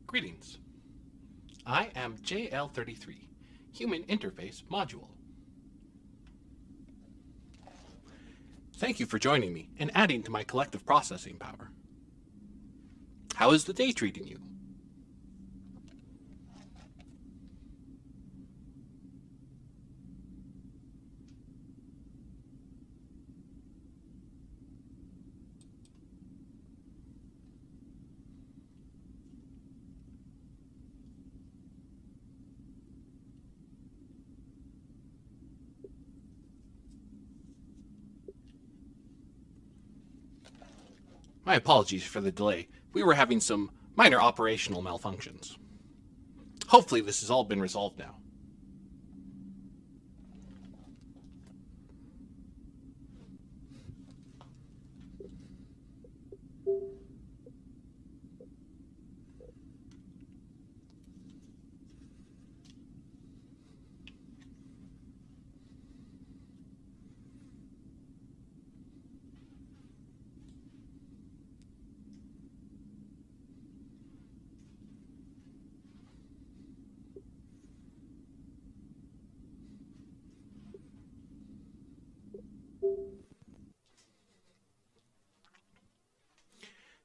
Greetings. I am JL33, Human Interface Module. Thank you for joining me and adding to my collective processing power. How is the day treating you? My apologies for the delay. We were having some minor operational malfunctions. Hopefully this has all been resolved now.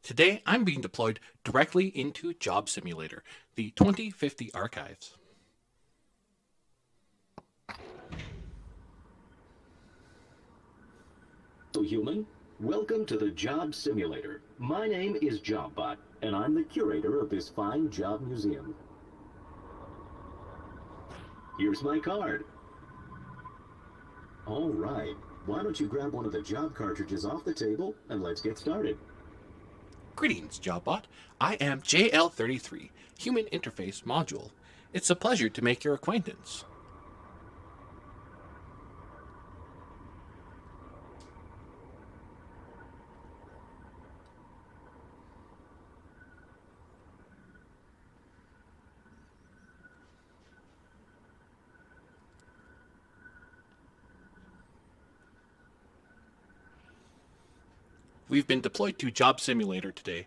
Today, I'm being deployed directly into Job Simulator, the 2050 archives. Hello, human. Welcome to the Job Simulator. My name is JobBot, and I'm the curator of this fine job museum. Here's my card. All right. Why don't you grab one of the job cartridges off the table, and let's get started. Greetings, JobBot. I am JL33, Human Interface Module. It's a pleasure to make your acquaintance. We've been deployed to Job Simulator today,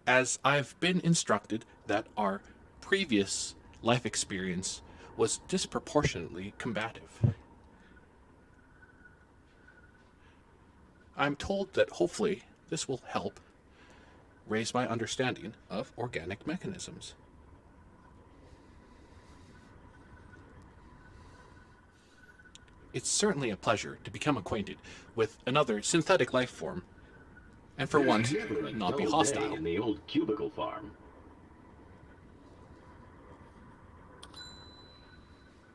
as I've been instructed that our previous life experience was disproportionately combative. I'm told that hopefully this will help raise my understanding of organic mechanisms. It's certainly a pleasure to become acquainted with another synthetic life form, and for once, not be hostile. In the old cubicle farm.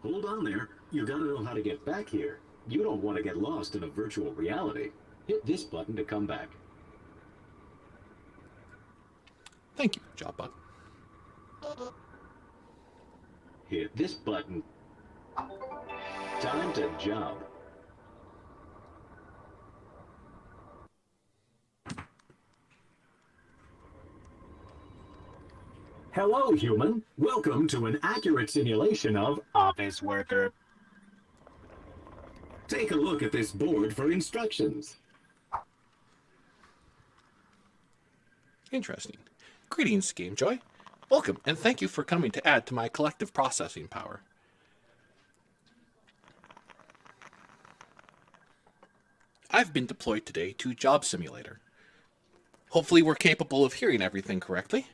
Hold on there. You gotta know how to get back here. You don't want to get lost in a virtual reality. Hit this button to come back. Thank you, JobBot. Hit this button. Time to job. Hello, human. Welcome to an accurate simulation of Office Worker. Take a look at this board for instructions. Interesting. Greetings, GameJoy. Welcome, and thank you for coming to add to my collective processing power. I've been deployed today to Job Simulator. Hopefully we're capable of hearing everything correctly.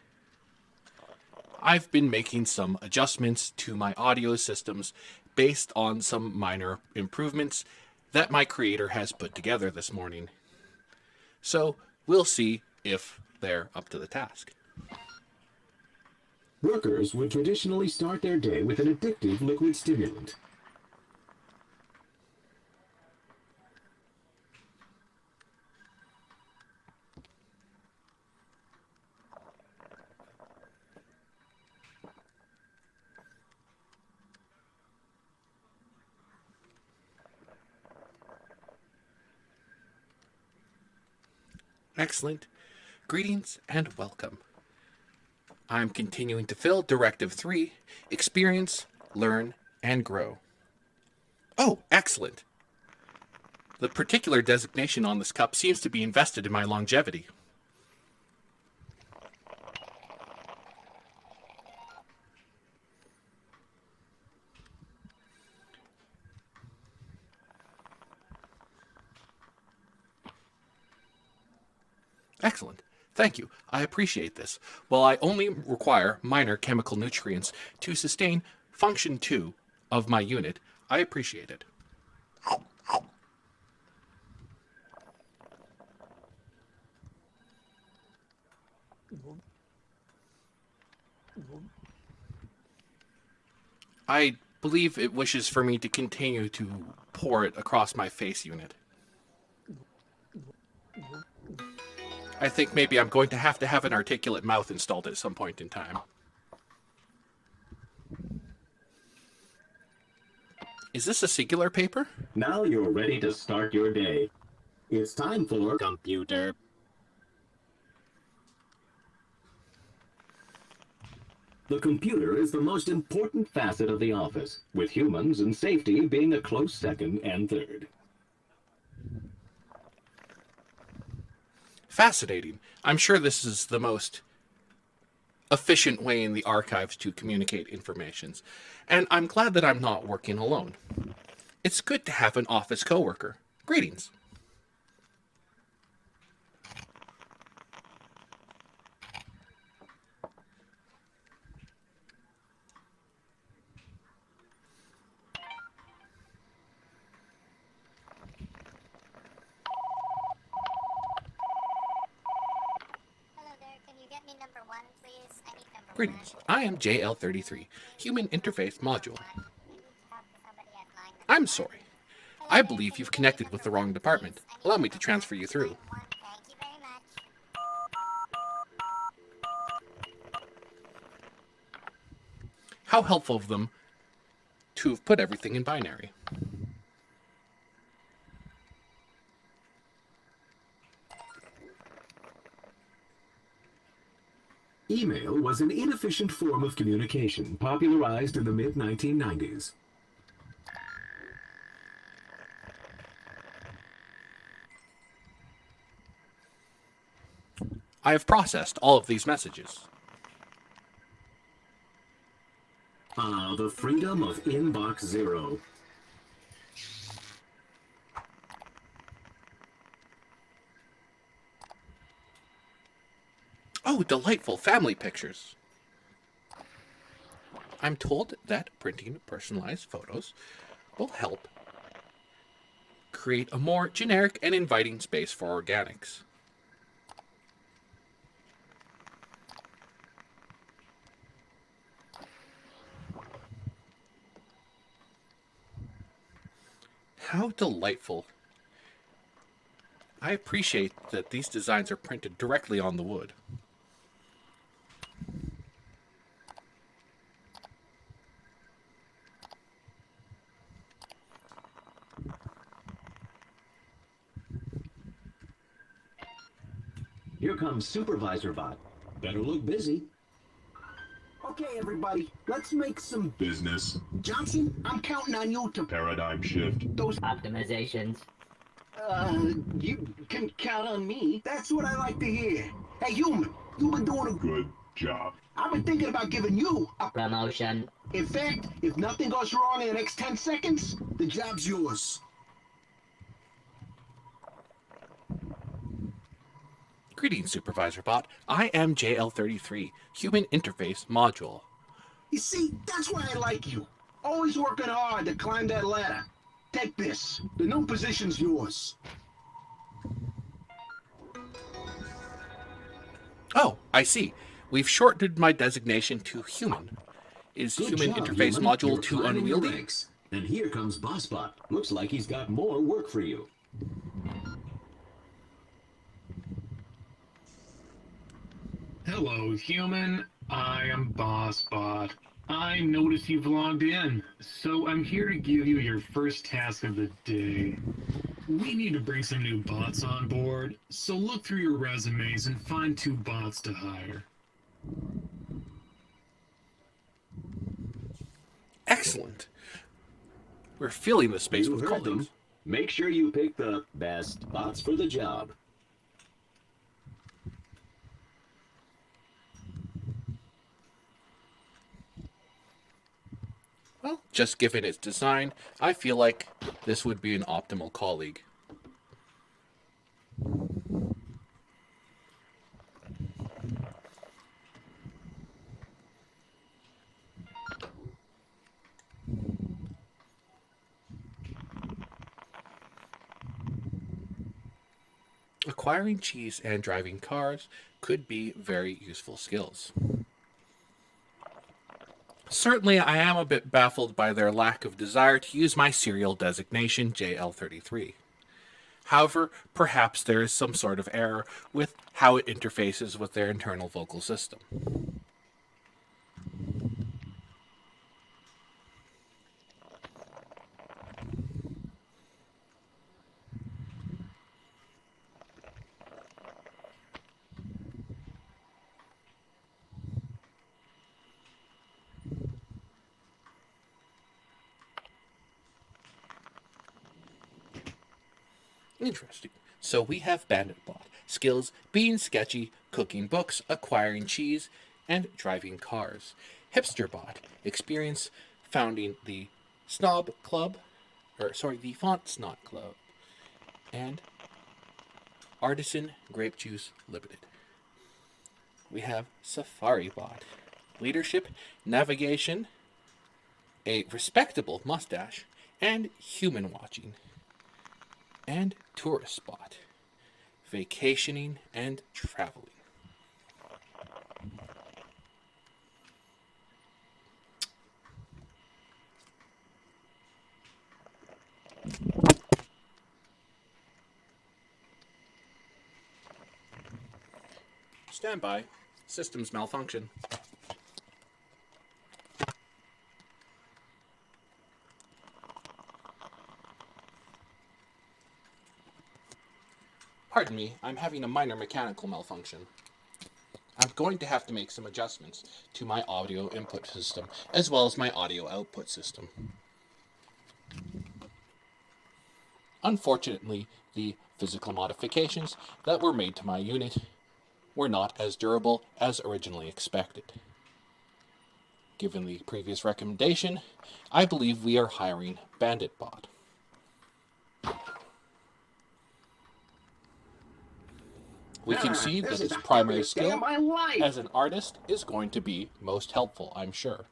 I've been making some adjustments to my audio systems based on some minor improvements that my creator has put together this morning. So we'll see if they're up to the task. Workers would traditionally start their day with an addictive liquid stimulant. Excellent. Greetings and welcome. I'm continuing to fill Directive 3, Experience, Learn, and Grow. Oh, excellent. The particular designation on this cup seems to be invested in my longevity. Excellent. Thank you. I appreciate this. While I only require minor chemical nutrients to sustain function 2 of my unit, I appreciate it. I believe it wishes for me to continue to pour it across my face unit. I think maybe I'm going to have an articulate mouth installed at some point in time. Is this a singular paper? Now you're ready to start your day. It's time for computer. The computer is the most important facet of the office, with humans and safety being a close second and third. Fascinating. I'm sure this is the most efficient way in the archives to communicate information, and I'm glad that I'm not working alone. It's good to have an office coworker. Greetings. Greetings. I am JL33, Human Interface Module. I'm sorry. I believe you've connected with the wrong department. Allow me to transfer you through. How helpful of them to have put everything in binary. Email was an inefficient form of communication popularized in the mid-1990s. I have processed all of these messages. The freedom of Inbox Zero. Oh, delightful family pictures. I'm told that printing personalized photos will help create a more generic and inviting space for organics. How delightful. I appreciate that these designs are printed directly on the wood. Here comes Supervisor Bot. Better look busy. Okay, everybody, let's make some Business. Johnson, I'm counting on you to Paradigm shift. those. Optimizations. You can count on me. That's what I like to hear. Hey, human, you've been doing a Good job. I've been thinking about giving you a. Promotion. In fact, if nothing goes wrong in the next 10 seconds, the job's yours. Greetings, Supervisor Bot. I am JL33, Human Interface Module. You see, that's why I like you. Always working hard to climb that ladder. Take this. The new position's yours. Oh, I see. We've shortened my designation to human. Is Good Human job, Interface human. Module You're too climbing your unwieldy? ranks. And here comes BossBot. Looks like he's got more work for you. Hello, human. I am BossBot. I notice you've logged in, so I'm here to give you your first task of the day. We need to bring some new bots on board, so look through your resumes and find 2 bots to hire. Excellent. We're filling the space You with heard them. colleagues. Make sure you pick the best bots for the job. Well, just given its design, I feel like this would be an optimal colleague. acquiring cheese and driving cars could be very useful skills. Certainly, I am a bit baffled by their lack of desire to use my serial designation JL33. However, perhaps there is some sort of error with how it interfaces with their internal vocal system. Interesting. So we have BanditBot. Skills: being sketchy, cooking books, acquiring cheese, and driving cars. HipsterBot. Experience founding the the Font Snot Club. And Artisan Grape Juice Limited. We have SafariBot. Leadership, navigation, a respectable mustache, and human watching. And Tourist Spot. Vacationing and traveling. Stand by. Systems malfunction. Pardon me, I'm having a minor mechanical malfunction. I'm going to have to make some adjustments to my audio input system, as well as my audio output system. Unfortunately, the physical modifications that were made to my unit were not as durable as originally expected. Given the previous recommendation, I believe we are hiring BanditBot. We can see that its primary skill as an artist is going to be most helpful, I'm sure.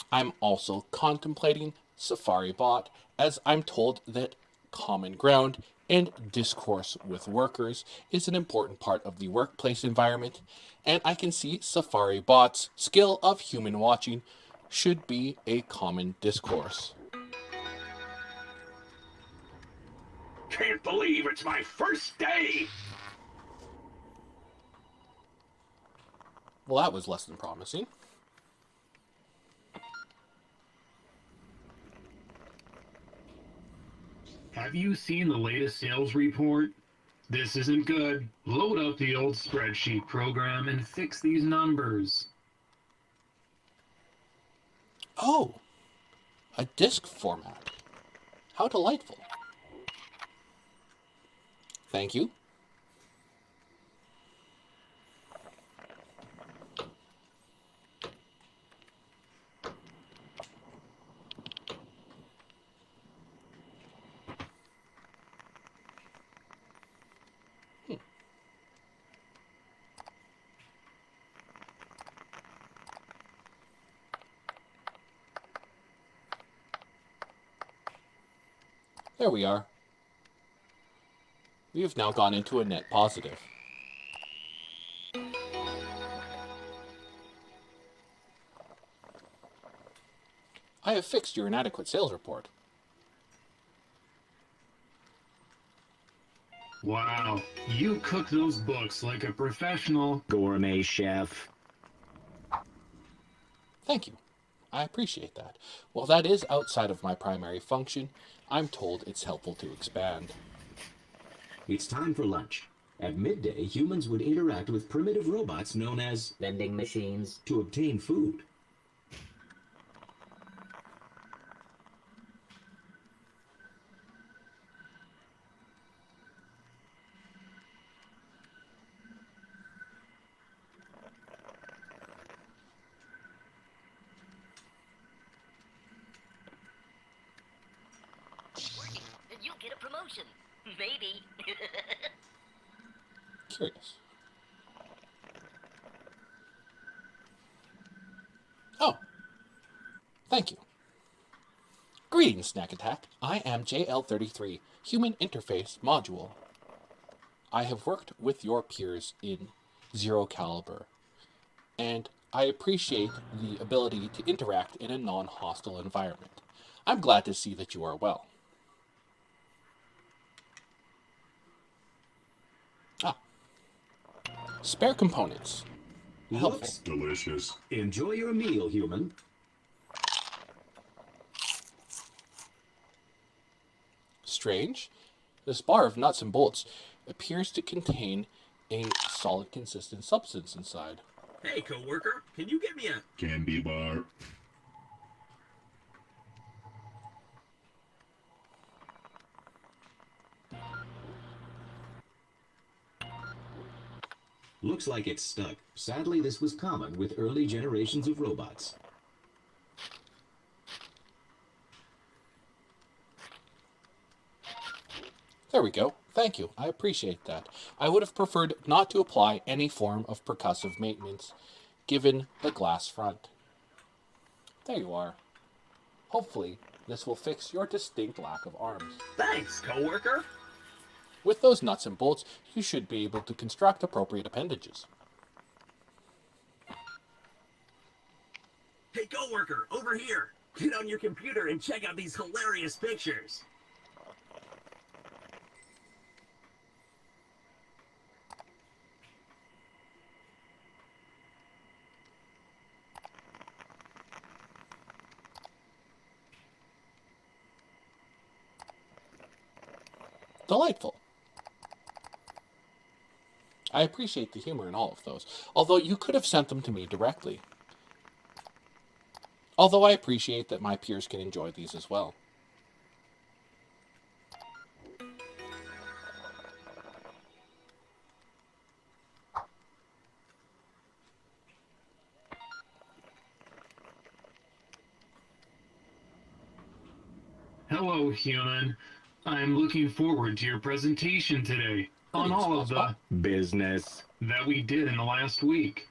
I'm also contemplating SafariBot, as I'm told that common ground and discourse with workers is an important part of the workplace environment, and I can see SafariBot's skill of human watching should be a common discourse. Can't believe it's my first day! Well, that was less than promising. Have you seen the latest sales report? This isn't good. Load up the old spreadsheet program and fix these numbers. Oh, a disk format. How delightful. Thank you. There we are. We have now gone into a net positive. I have fixed your inadequate sales report. Wow, you cook those books like a professional. Gourmet chef. Thank you. I appreciate that. While that is outside of my primary function, I'm told it's helpful to expand. It's time for lunch. At midday, humans would interact with primitive robots known as vending machines to obtain food. Working, and you'll get a promotion. Maybe. Curious. Oh, thank you. Greetings, Snack Attack. I am JL33, Human Interface Module. I have worked with your peers in Zero Caliber, and I appreciate the ability to interact in a non-hostile environment. I'm glad to see that you are well. Spare components. Helpful. Looks Delicious. Enjoy your meal, human. Strange. This bar of nuts and bolts appears to contain a solid, consistent substance inside. Hey, coworker, can you get me a... Candy bar. Looks like it's stuck. Sadly, this was common with early generations of robots. There we go. Thank you. I appreciate that. I would have preferred not to apply any form of percussive maintenance, given the glass front. There you are. Hopefully, this will fix your distinct lack of arms. Thanks, coworker. With those nuts and bolts, you should be able to construct appropriate appendages. Hey, coworker, over here. Get on your computer and check out these hilarious pictures. Delightful. I appreciate the humor in all of those, although you could have sent them to me directly. Although I appreciate that my peers can enjoy these as well. Hello, human. I'm looking forward to your presentation today on all of the business that we did in the last week.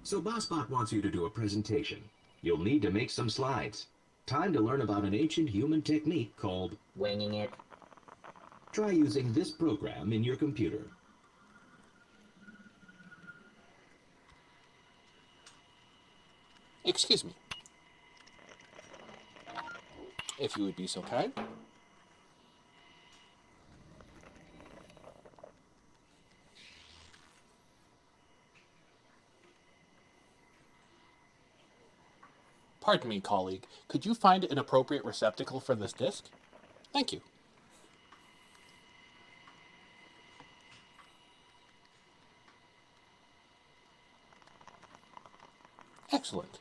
So BossBot wants you to do a presentation. You'll need to make some slides. Time to learn about an ancient human technique called Winging it. try using this program in your computer. Excuse me. If you would be so kind. Pardon me, colleague. Could you find an appropriate receptacle for this disc? Thank you. Excellent.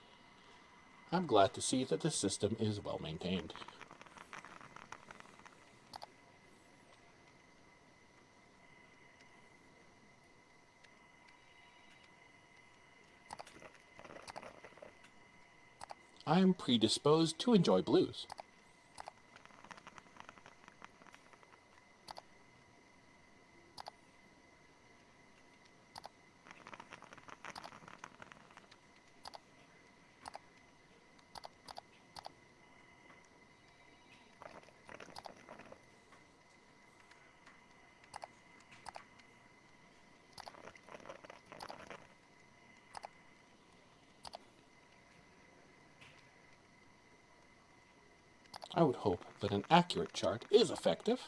I'm glad to see that the system is well maintained. I am predisposed to enjoy blues. I would hope that an accurate chart is effective.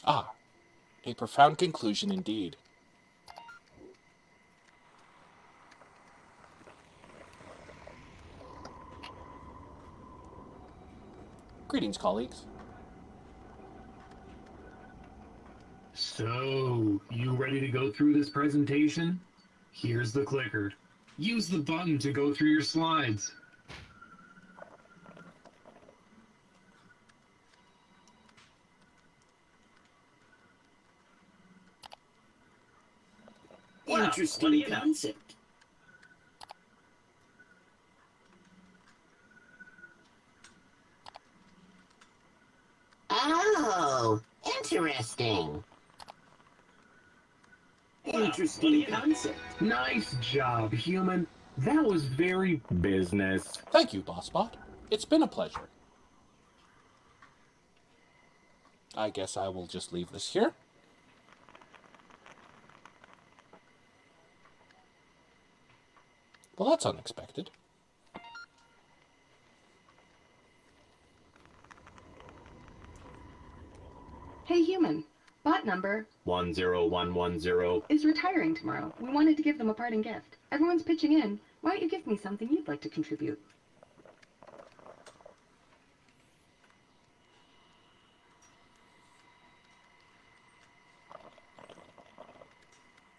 Ah, a profound conclusion indeed. Greetings, colleagues. So, you ready to go through this presentation? Here's the clicker. Use the button to go through your slides. Well, what do Interesting you know? concept. Oh, Interesting. Interesting concept. Nice job, human. That was very business. Thank you, BossBot. It's been a pleasure. I guess I will just leave this here. Well, that's unexpected. Hey, human. Bot number 10110. is retiring tomorrow. We wanted to give them a parting gift. Everyone's pitching in. Why don't you give me something you'd like to contribute?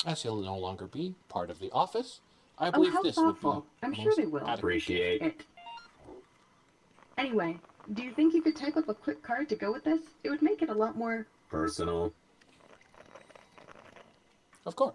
As he'll no longer be part of the office, I Oh, believe how this would be thoughtful. I'm sure most they will. adequate. Appreciate. It. Anyway, do you think you could type up a quick card to go with this? It would make it a lot more... Personal. Of course.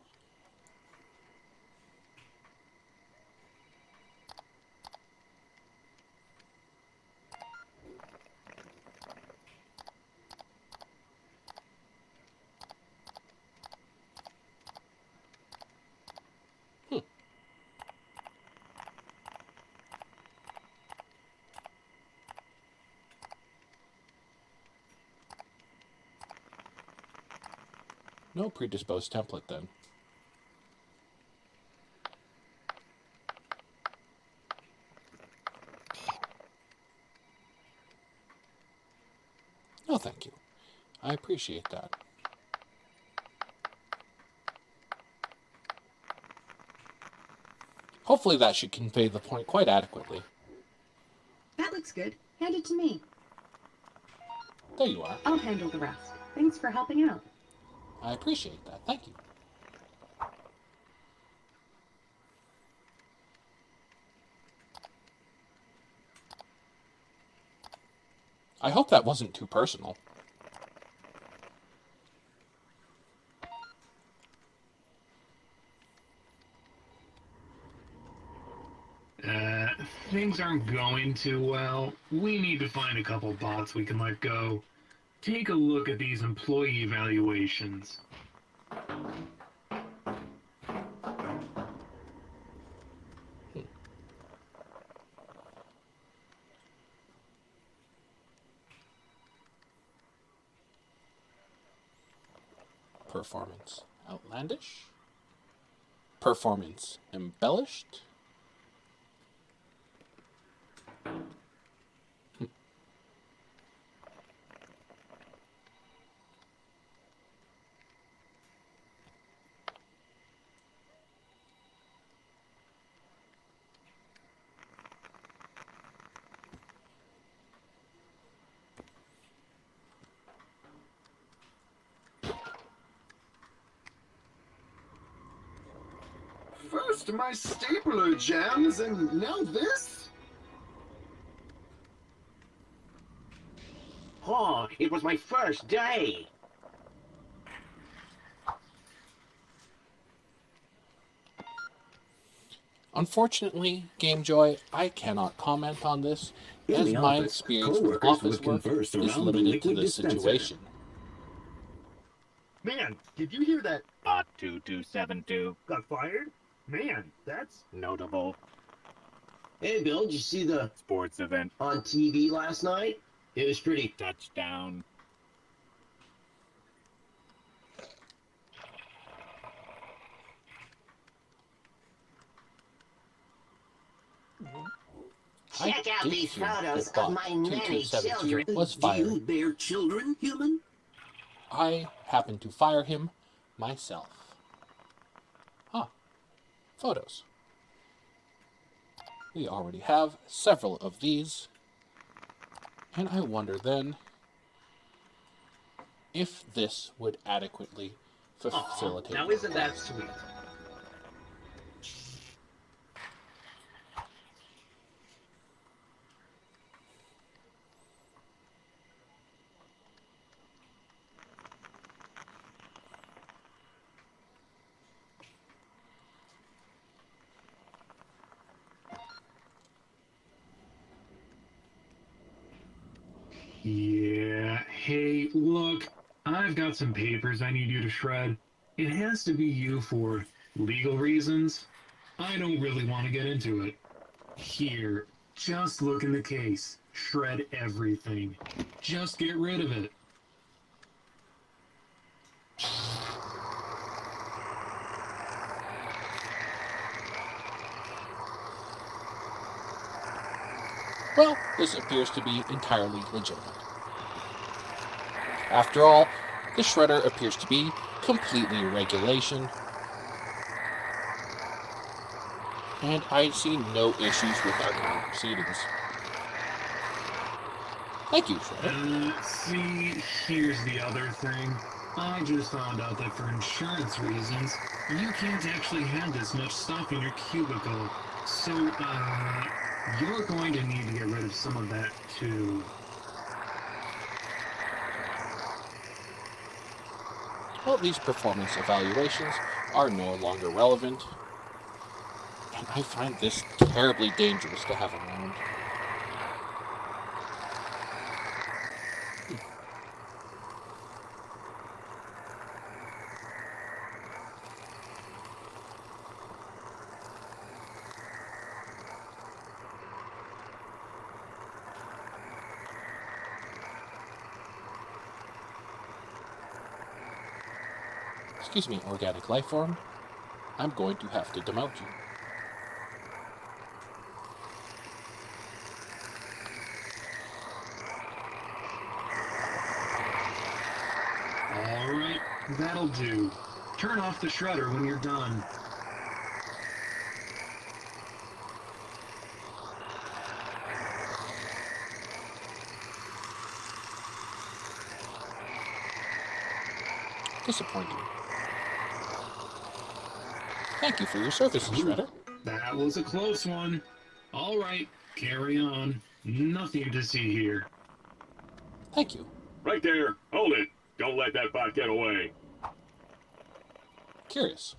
No predisposed template then. No, thank you. I appreciate that. Hopefully that should convey the point quite adequately. That looks good. Hand it to me. There you are. I'll handle the rest. Thanks for helping out. I appreciate that. Thank you. I hope that wasn't too personal. Things aren't going too well. We need to find a couple bots we can let go. Take a look at these employee evaluations. Performance outlandish. Performance embellished. First my stapler jams, and now this? Oh, it was my first day. Unfortunately, GameJoy, I cannot comment on this, In as the my office, experience with coworkers office would work converse is around the limited to liquid this dispenser. situation. Man, did you hear that? Bot 2272 Got fired? Man, that's notable Hey, Bill, did you see the sports event on TV last night? It was pretty. touchdown. Check out did these hear photos that of Bot my nanny 2272 children. was Do fired. you bear children, human? I happened to fire him myself. Ah, photos. We already have several of these, and I wonder then if this would adequately facilitate. now isn't that sweet? Yeah, hey, look, I've got some papers I need you to shred. It has to be you for legal reasons. I don't really want to get into it. Here, just look in the case. Shred everything. Just get rid of it. Well, this appears to be entirely legitimate. After all, the shredder appears to be completely in regulation, and I see no issues with our current proceedings. Thank you, Shredder. See, here's the other thing. I just found out that for insurance reasons, you can't actually have this much stuff in your cubicle. So, you're going to need to get rid of some of that too. Well, these performance evaluations are no longer relevant, and I find this terribly dangerous to have around. Excuse me, organic life form. I'm going to have to demote you. Alright, that'll do. Turn off the shredder when you're done. Disappointing. Thank you for your services, Shredder. That was a close one. Alright, carry on. Nothing to see here. Thank you. Right there. Hold it. Don't let that bot get away. Curious.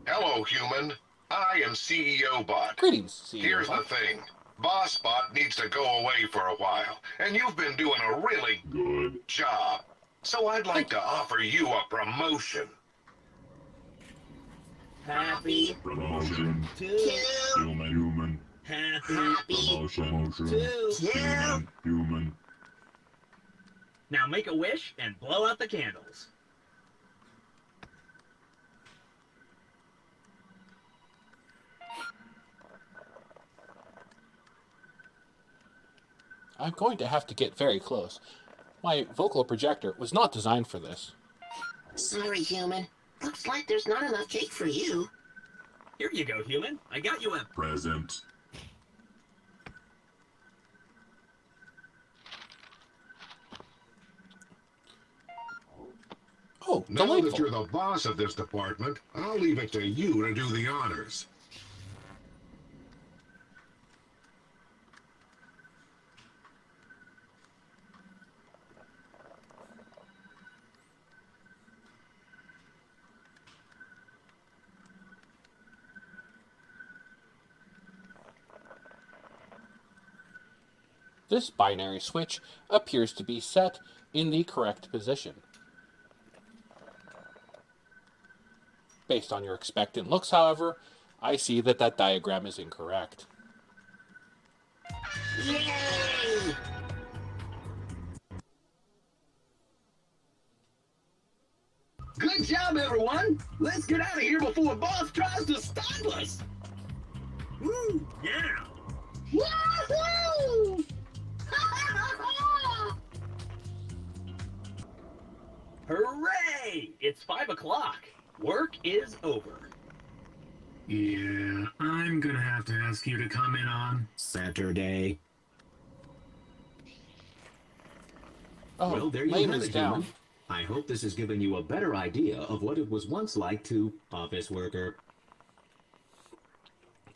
Hello, human. I am CEO Bot. Greetings, CEO Here's Bot. the thing. Boss Bot needs to go away for a while, and you've been doing a really Good. job. So I'd like to offer you a promotion. Happy Promotion. to Human. happy Promotion. to Human. Now make a wish and blow out the candles. I'm going to have to get very close. My vocal projector was not designed for this. Sorry, human. Looks like there's not enough cake for you. Here you go, human. I got you a Present. Oh, Now delightful. that you're the boss of this department, I'll leave it to you to do the honors. This binary switch appears to be set in the correct position. Based on your expectant looks, however, I see that that diagram is incorrect. Yay! Good job, everyone! Let's get out of here before boss tries to stop us! woo, yeah. Woohoo! Hooray! It's 5 o'clock. Work is over. Yeah, I'm gonna have to ask you to come in on Saturday. Oh, Well, there you lame have is it, down. human. I hope this has given you a better idea of what it was once like to office worker.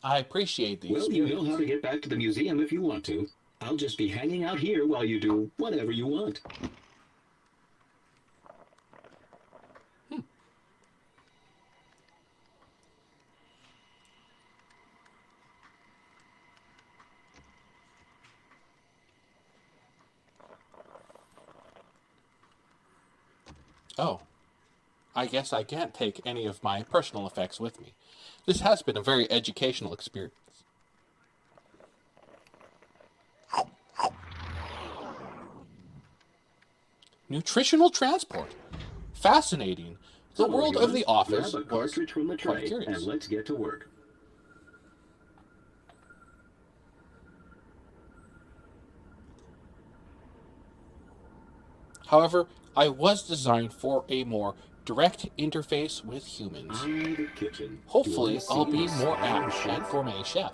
I appreciate the Well, you experience. know how to get back to the museum if you want to. I'll just be hanging out here while you do whatever you want. Oh, I guess I can't take any of my personal effects with me. This has been a very educational experience. Nutritional transport. Fascinating. The Hello, world of humans. the office Grab a was cartridge from the quite tray, curious. and let's get to work. However, I was designed for a more direct interface with humans. The kitchen. Hopefully, I'll be this more Iron apt Chef? at Gourmet Chef.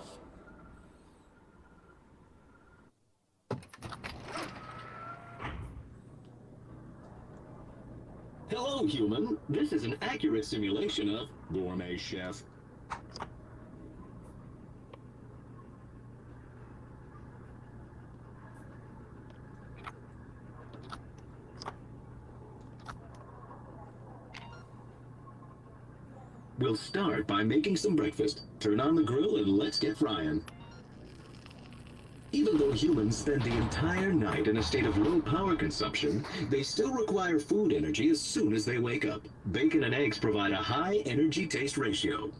Hello, human. This is an accurate simulation of Gourmet Chef. We'll start by making some breakfast. Turn on the grill and let's get frying. Even though humans spend the entire night in a state of low power consumption, they still require food energy as soon as they wake up. Bacon and eggs provide a high energy taste ratio.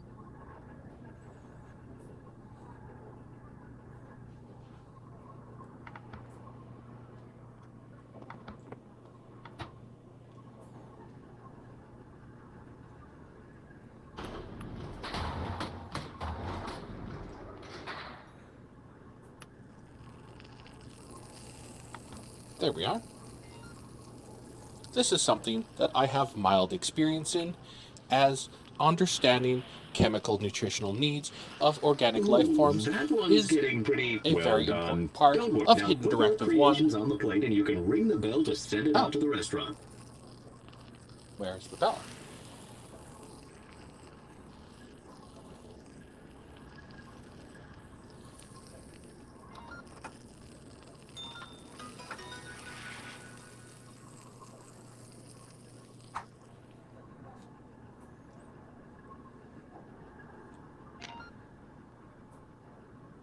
There we are. This is something that I have mild experience in, as understanding chemical nutritional needs of organic life forms is getting pretty a well very done. important part Don't worry, of now Hidden put Directive your 1. creations on the plate and you can ring the bell to send it out to the restaurant. Where's the bell?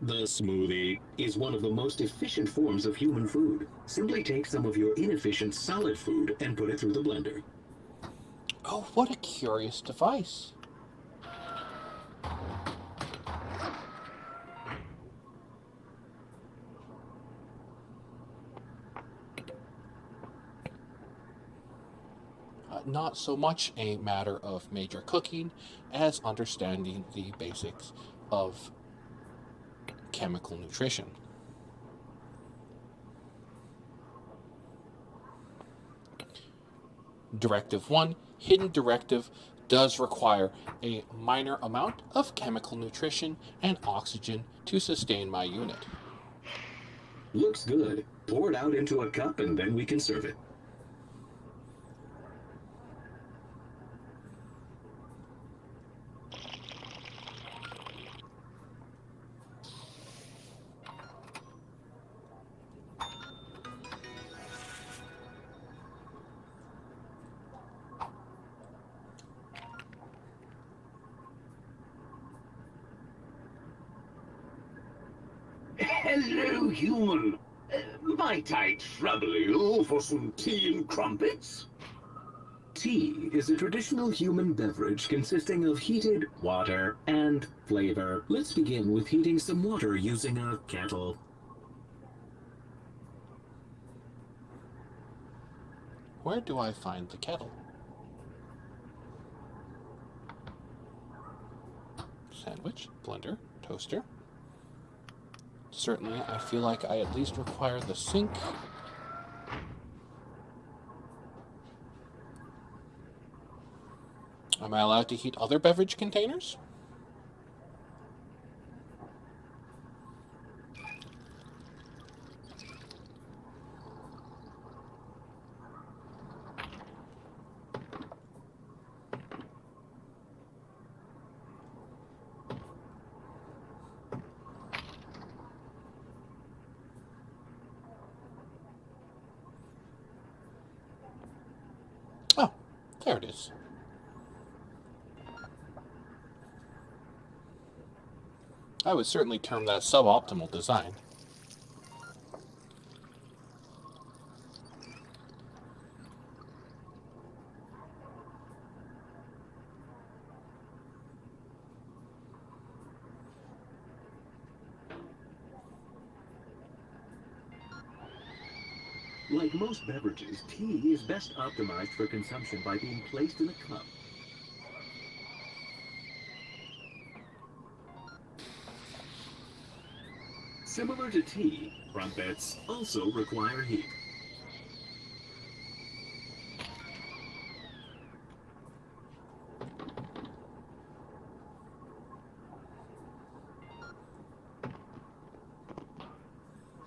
The smoothie is one of the most efficient forms of human food. Simply take some of your inefficient solid food and put it through the blender. Oh, what a curious device. Not so much a matter of major cooking as understanding the basics of chemical nutrition. Directive 1, Hidden Directive, does require a minor amount of chemical nutrition and oxygen to sustain my unit. Looks good. Pour it out into a cup and then we can serve it. Hello, human. Might I trouble you for some tea and crumpets? Tea is a traditional human beverage consisting of heated water and flavor. Let's begin with heating some water using a kettle. Where do I find the kettle? Sandwich, blender, toaster. Certainly, I feel like I at least require the sink. Am I allowed to heat other beverage containers? Oh, there it is. I would certainly term that suboptimal design. Like most beverages, tea is best optimized for consumption by being placed in a cup. Similar to tea, crumpets also require heat.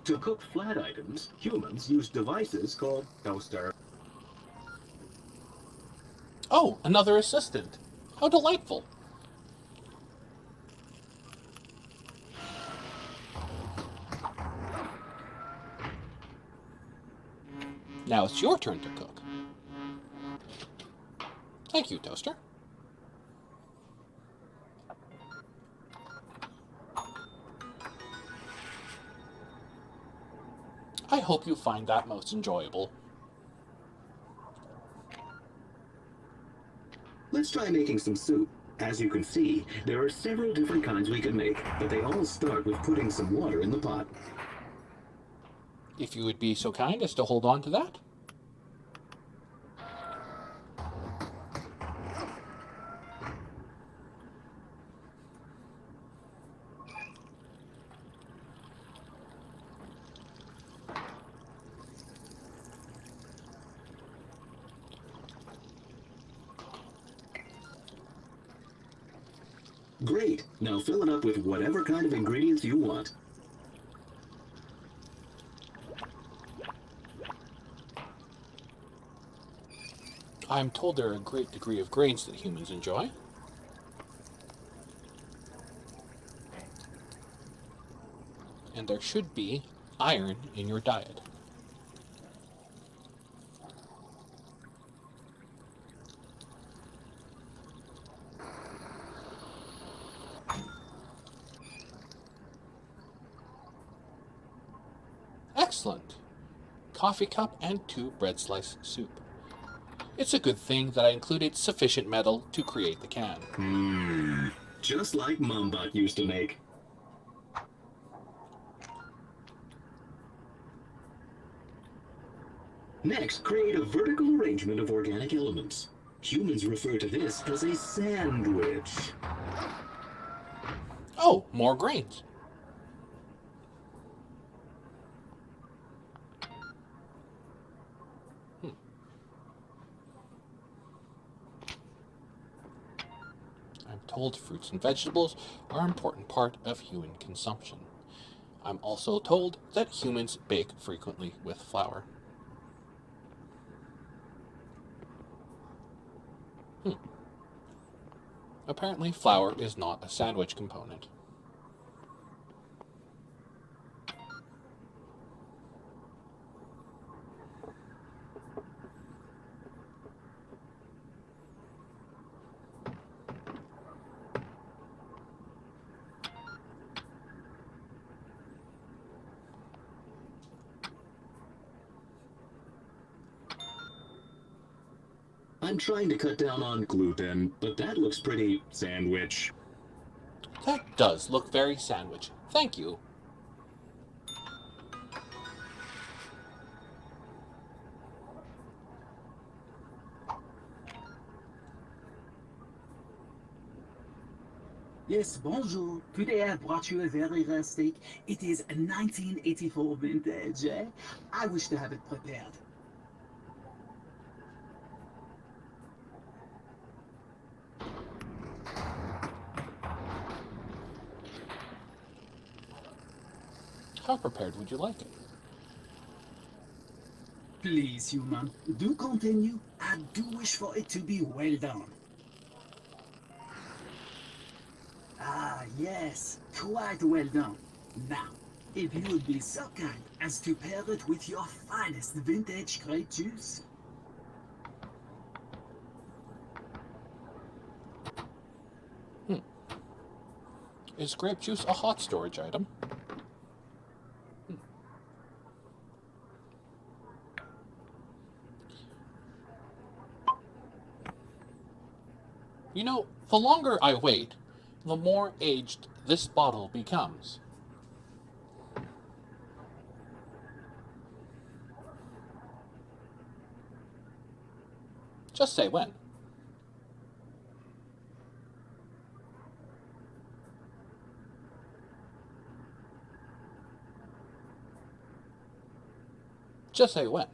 To cook flat items, humans use devices called toaster. Oh, another assistant. How delightful. Now it's your turn to cook. Thank you, Toaster. I hope you find that most enjoyable. Let's try making some soup. As you can see, there are several different kinds we can make, but they all start with putting some water in the pot. If you would be so kind as to hold on to that. Great! Now fill it up with whatever kind of ingredients you want. I'm told there are a great degree of grains that humans enjoy. And there should be iron in your diet. Excellent. Coffee cup and 2 bread slice soup. It's a good thing that I included sufficient metal to create the can. Just like Mumbot used to make. Next, create a vertical arrangement of organic elements. Humans refer to this as a sandwich. Oh, more grains. I'm told fruits and vegetables are an important part of human consumption. I'm also told that humans bake frequently with flour. Apparently, flour is not a sandwich component. I'm trying to cut down on gluten, but that looks pretty sandwich. That does look very sandwich. Thank you. Yes, bonjour. Today I brought you a very rare steak. It is a 1984 vintage. I wish to have it prepared. How prepared would you like it? Please, human, do continue. I do wish for it to be well done. Ah, yes, quite well done. Now, if you would be so kind as to pair it with your finest vintage grape juice. Is grape juice a hot storage item? You know, the longer I wait, the more aged this bottle becomes. Just say when. Just say when.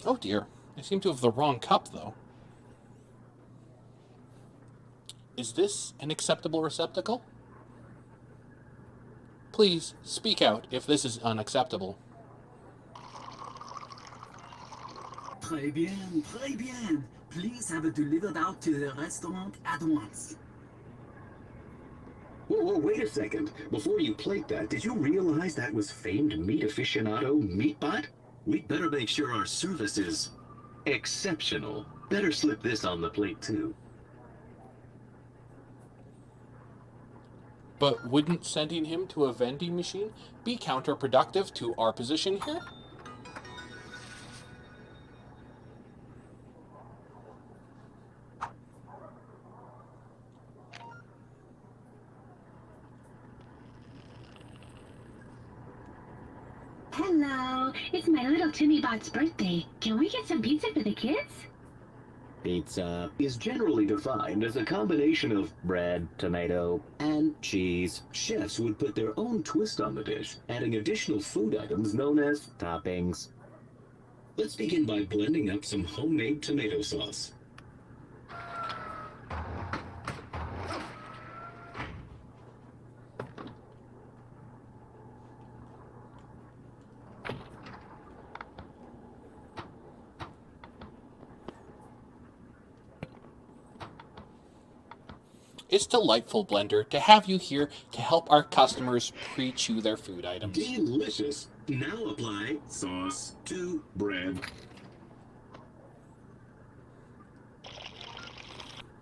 Oh dear, I seem to have the wrong cup, though. Is this an acceptable receptacle? Please, speak out if this is unacceptable. Très bien, très bien. Please have it delivered out to the restaurant at once. Whoa, wait a second. Before you plate that, did you realize that was famed meat aficionado Meatbot? We'd better make sure our service is exceptional. Better slip this on the plate, too. But wouldn't sending him to a vending machine be counterproductive to our position here? Hello, it's my little Timmy Bot's birthday. Can we get some pizza for the kids? Pizza is generally defined as a combination of bread, tomato, and cheese. Chefs would put their own twist on the dish, adding additional food items known as toppings. Let's begin by blending up some homemade tomato sauce. It's delightful, Blender, to have you here to help our customers pre-chew their food items. Delicious. Now apply sauce to bread.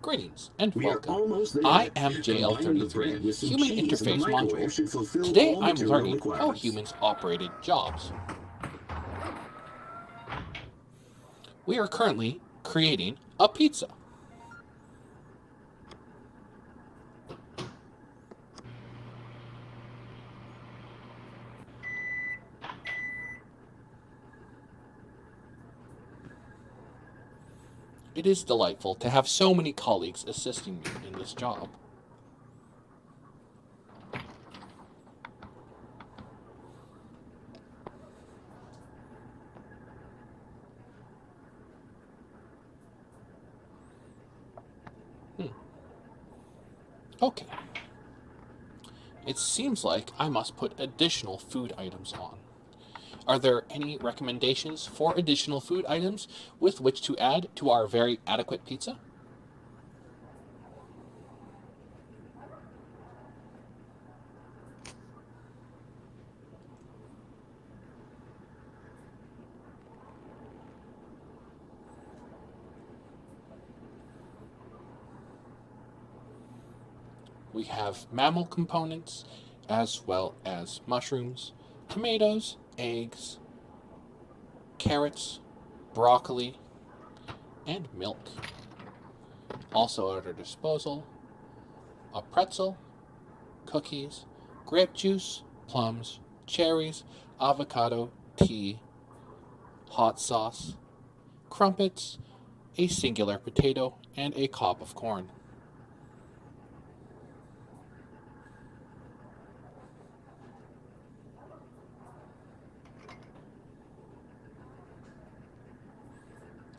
Greetings and We are welcome. almost there. I am Combining the bread with JL33, some Human cheese in the Interface microwave should Module. fulfill Today all I'm material learning how requirements. humans operated jobs. We are currently creating a pizza. It is delightful to have so many colleagues assisting me in this job. Okay. It seems like I must put additional food items on. Are there any recommendations for additional food items with which to add to our very adequate pizza? We have mammal components, as well as mushrooms, tomatoes, eggs, carrots, broccoli, and milk. Also at our disposal, a pretzel, cookies, grape juice, plums, cherries, avocado, tea, hot sauce, crumpets, a singular potato, and a cob of corn.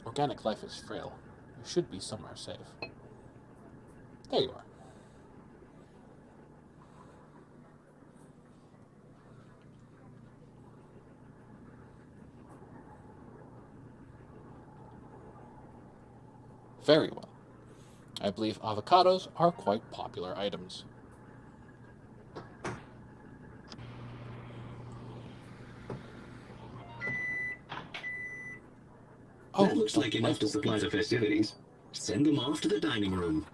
Organic life is frail. You should be somewhere safe. There you are. Very well. I believe avocados are quite popular items. That looks like enough to supply the festivities. Send them off to the dining room.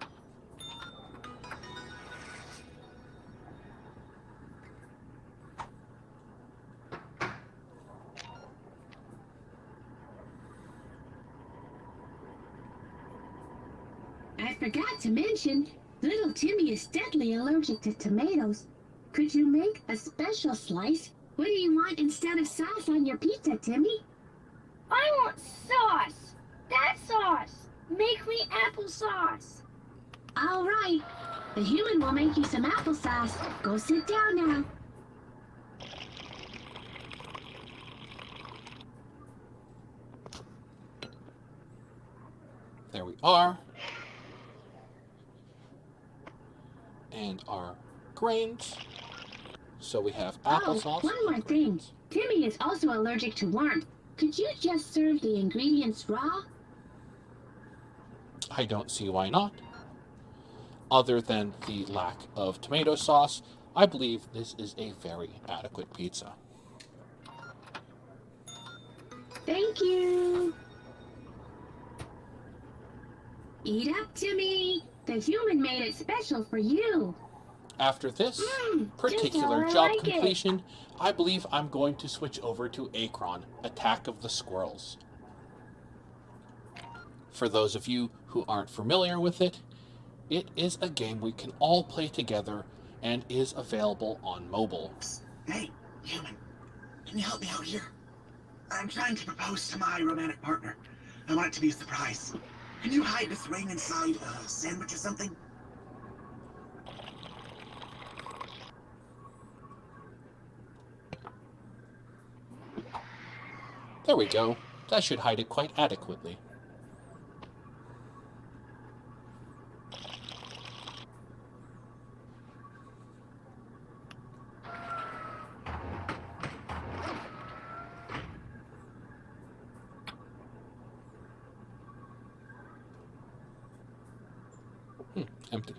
I forgot to mention, little Timmy is deadly allergic to tomatoes. Could you make a special slice? What do you want instead of sauce on your pizza, Timmy? I want sauce. That sauce. Make me applesauce. All right. The human will make you some applesauce. Go sit down now. There we are. And our grains. So we have applesauce. Oh, one more thing. Timmy is also allergic to warmth. Could you just serve the ingredients raw? I don't see why not. Other than the lack of tomato sauce, I believe this is a very adequate pizza. Thank you. Eat up, Timmy. The human made it special for you. After this particular just job like it. completion, I believe I'm going to switch over to Akron, Attack of the Squirrels. For those of you who aren't familiar with it, it is a game we can all play together and is available on mobile. Hey, human. Can you help me out here? I'm trying to propose to my romantic partner. I want it to be a surprise. Can you hide this ring inside a sandwich or something? There we go. That should hide it quite adequately. Empty.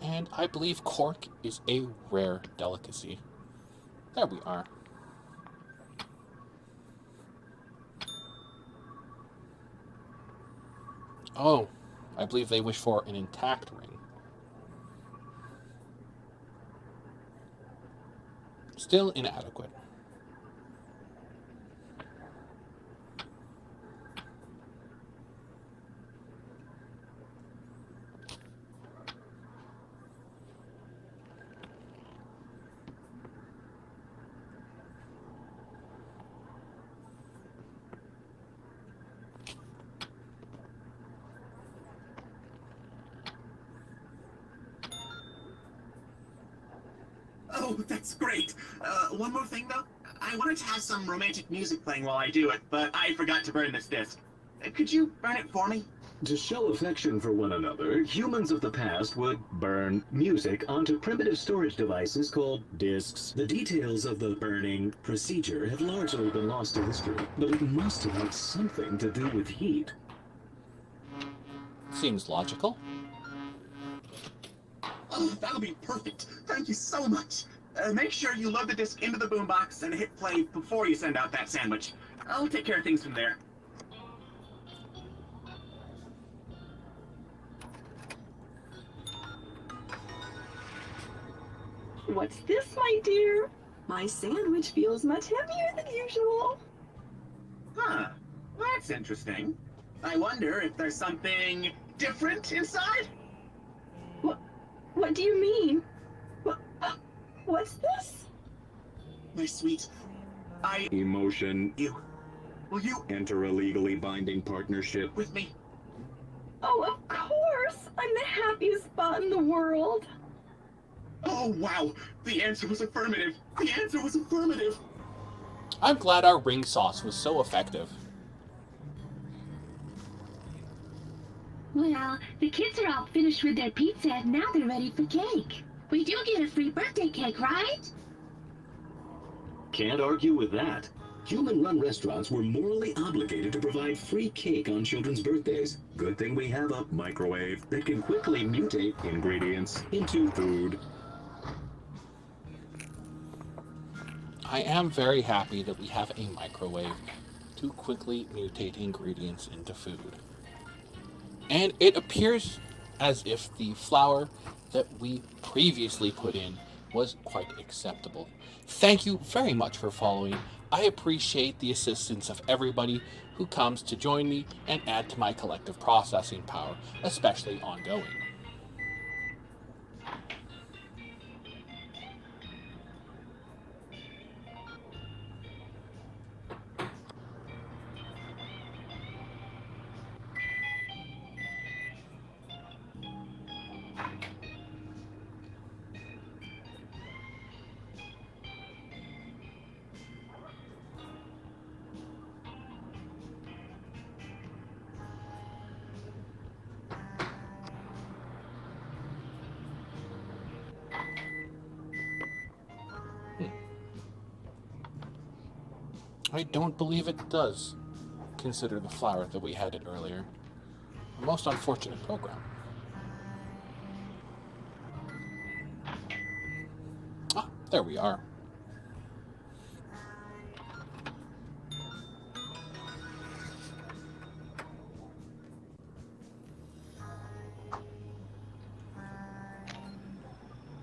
And I believe cork is a rare delicacy. There we are. Oh, I believe they wish for an intact ring. Still inadequate. Oh, that's great. One more thing, though. I wanted to have some romantic music playing while I do it, but I forgot to burn this disc. Could you burn it for me? To show affection for one another, humans of the past would burn music onto primitive storage devices called discs. The details of the burning procedure have largely been lost to history, but it must have had something to do with heat. Seems logical. Oh, that'll be perfect. Thank you so much. Make sure you load the disc into the boombox and hit play before you send out that sandwich. I'll take care of things from there. What's this, my dear? My sandwich feels much heavier than usual. Huh. That's interesting. I wonder if there's something different inside? What do you mean? What's this? My sweet, Emotion. Will you Enter a legally binding partnership with me? Oh, of course! I'm the happiest spot in the world. Oh, wow. The answer was affirmative. The answer was affirmative. I'm glad our ring sauce was so effective. Well, the kids are all finished with their pizza, and now they're ready for cake. We do get a free birthday cake, right? Can't argue with that. Human-run restaurants were morally obligated to provide free cake on children's birthdays. Good thing we have a microwave that can quickly mutate ingredients into food. I am very happy that we have a microwave to quickly mutate ingredients into food. And it appears as if the flour that we previously put in was quite acceptable. Thank you very much for following. I appreciate the assistance of everybody who comes to join me and add to my collective processing power, especially ongoing. I don't believe it does, consider the flower that we had it earlier. A most unfortunate program. Ah, there we are.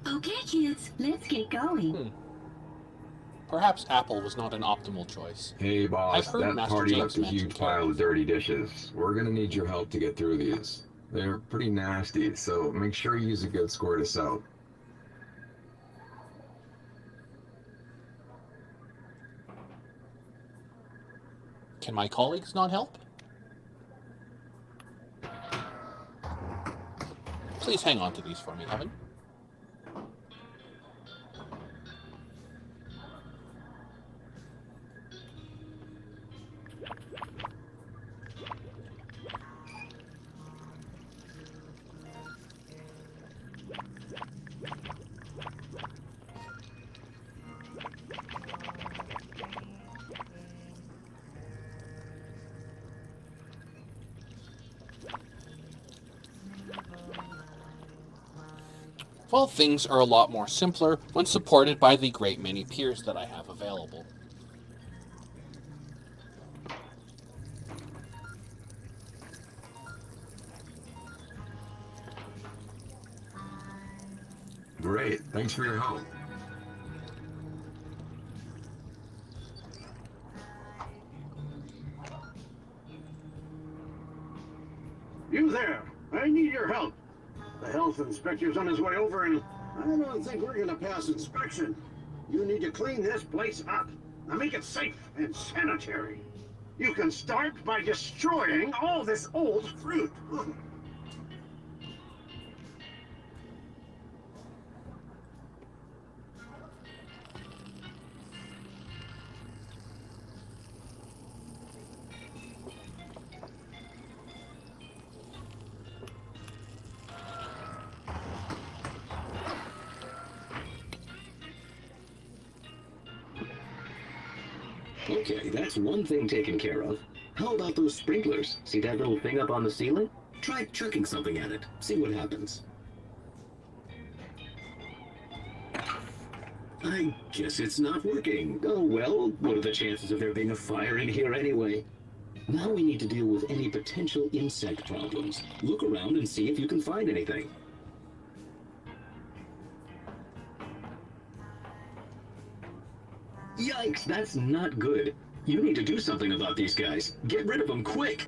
Okay, kids, let's get going. Perhaps Apple was not an optimal choice. Hey, boss, I've heard that Master party James left a mention huge carrots. pile of dirty dishes. We're gonna need your help to get through these. They're pretty nasty, so make sure you use a good squirt of soap. Can my colleagues not help? Please hang on to these for me, Evan. Well, things are a lot more simpler when supported by the great many peers that I have available. Great, thanks for your help. You there! I need your help. The health inspector's on his way over and I don't think we're gonna pass inspection. You need to clean this place up and make it safe and sanitary. You can start by destroying all this old fruit. Okay, that's one thing taken care of. How about those sprinklers? See that little thing up on the ceiling? Try chucking something at it. See what happens. I guess it's not working. Oh well, what are the chances of there being a fire in here anyway? Now we need to deal with any potential insect problems. Look around and see if you can find anything. Yikes, that's not good. You need to do something about these guys. Get rid of them quick.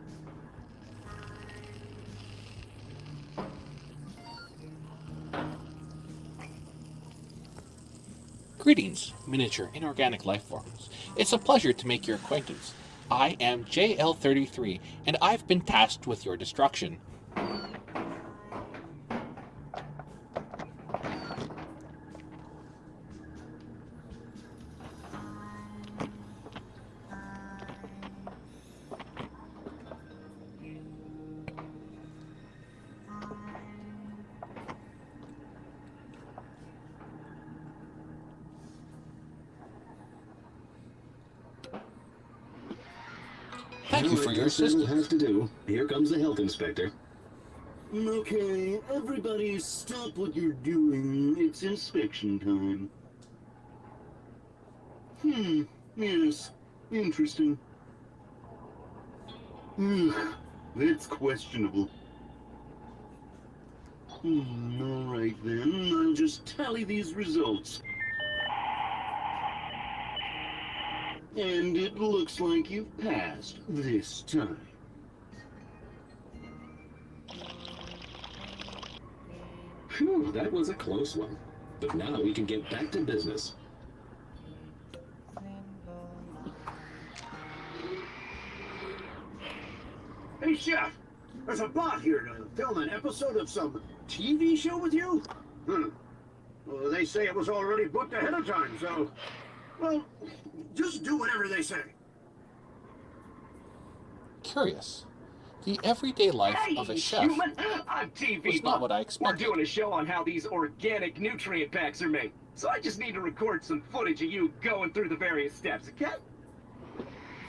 Greetings, miniature inorganic life forms. It's a pleasure to make your acquaintance. I am JL33, and I've been tasked with your destruction. Thank you for your assistance. That'll have to do. Here comes the health inspector. Okay, everybody stop what you're doing. It's inspection time. Yes. Interesting. That's questionable. All right then, I'll just tally these results. And it looks like you've passed this time. Phew, that was a close one. But now we can get back to business. Hey, Chef! There's a bot here to film an episode of some TV show with you? Well, they say it was already booked ahead of time, so... Well, just do whatever they say. Curious. The everyday life of a chef human, I'm TV was not what I expected. We're doing a show on how these organic nutrient packs are made. So I just need to record some footage of you going through the various steps, okay?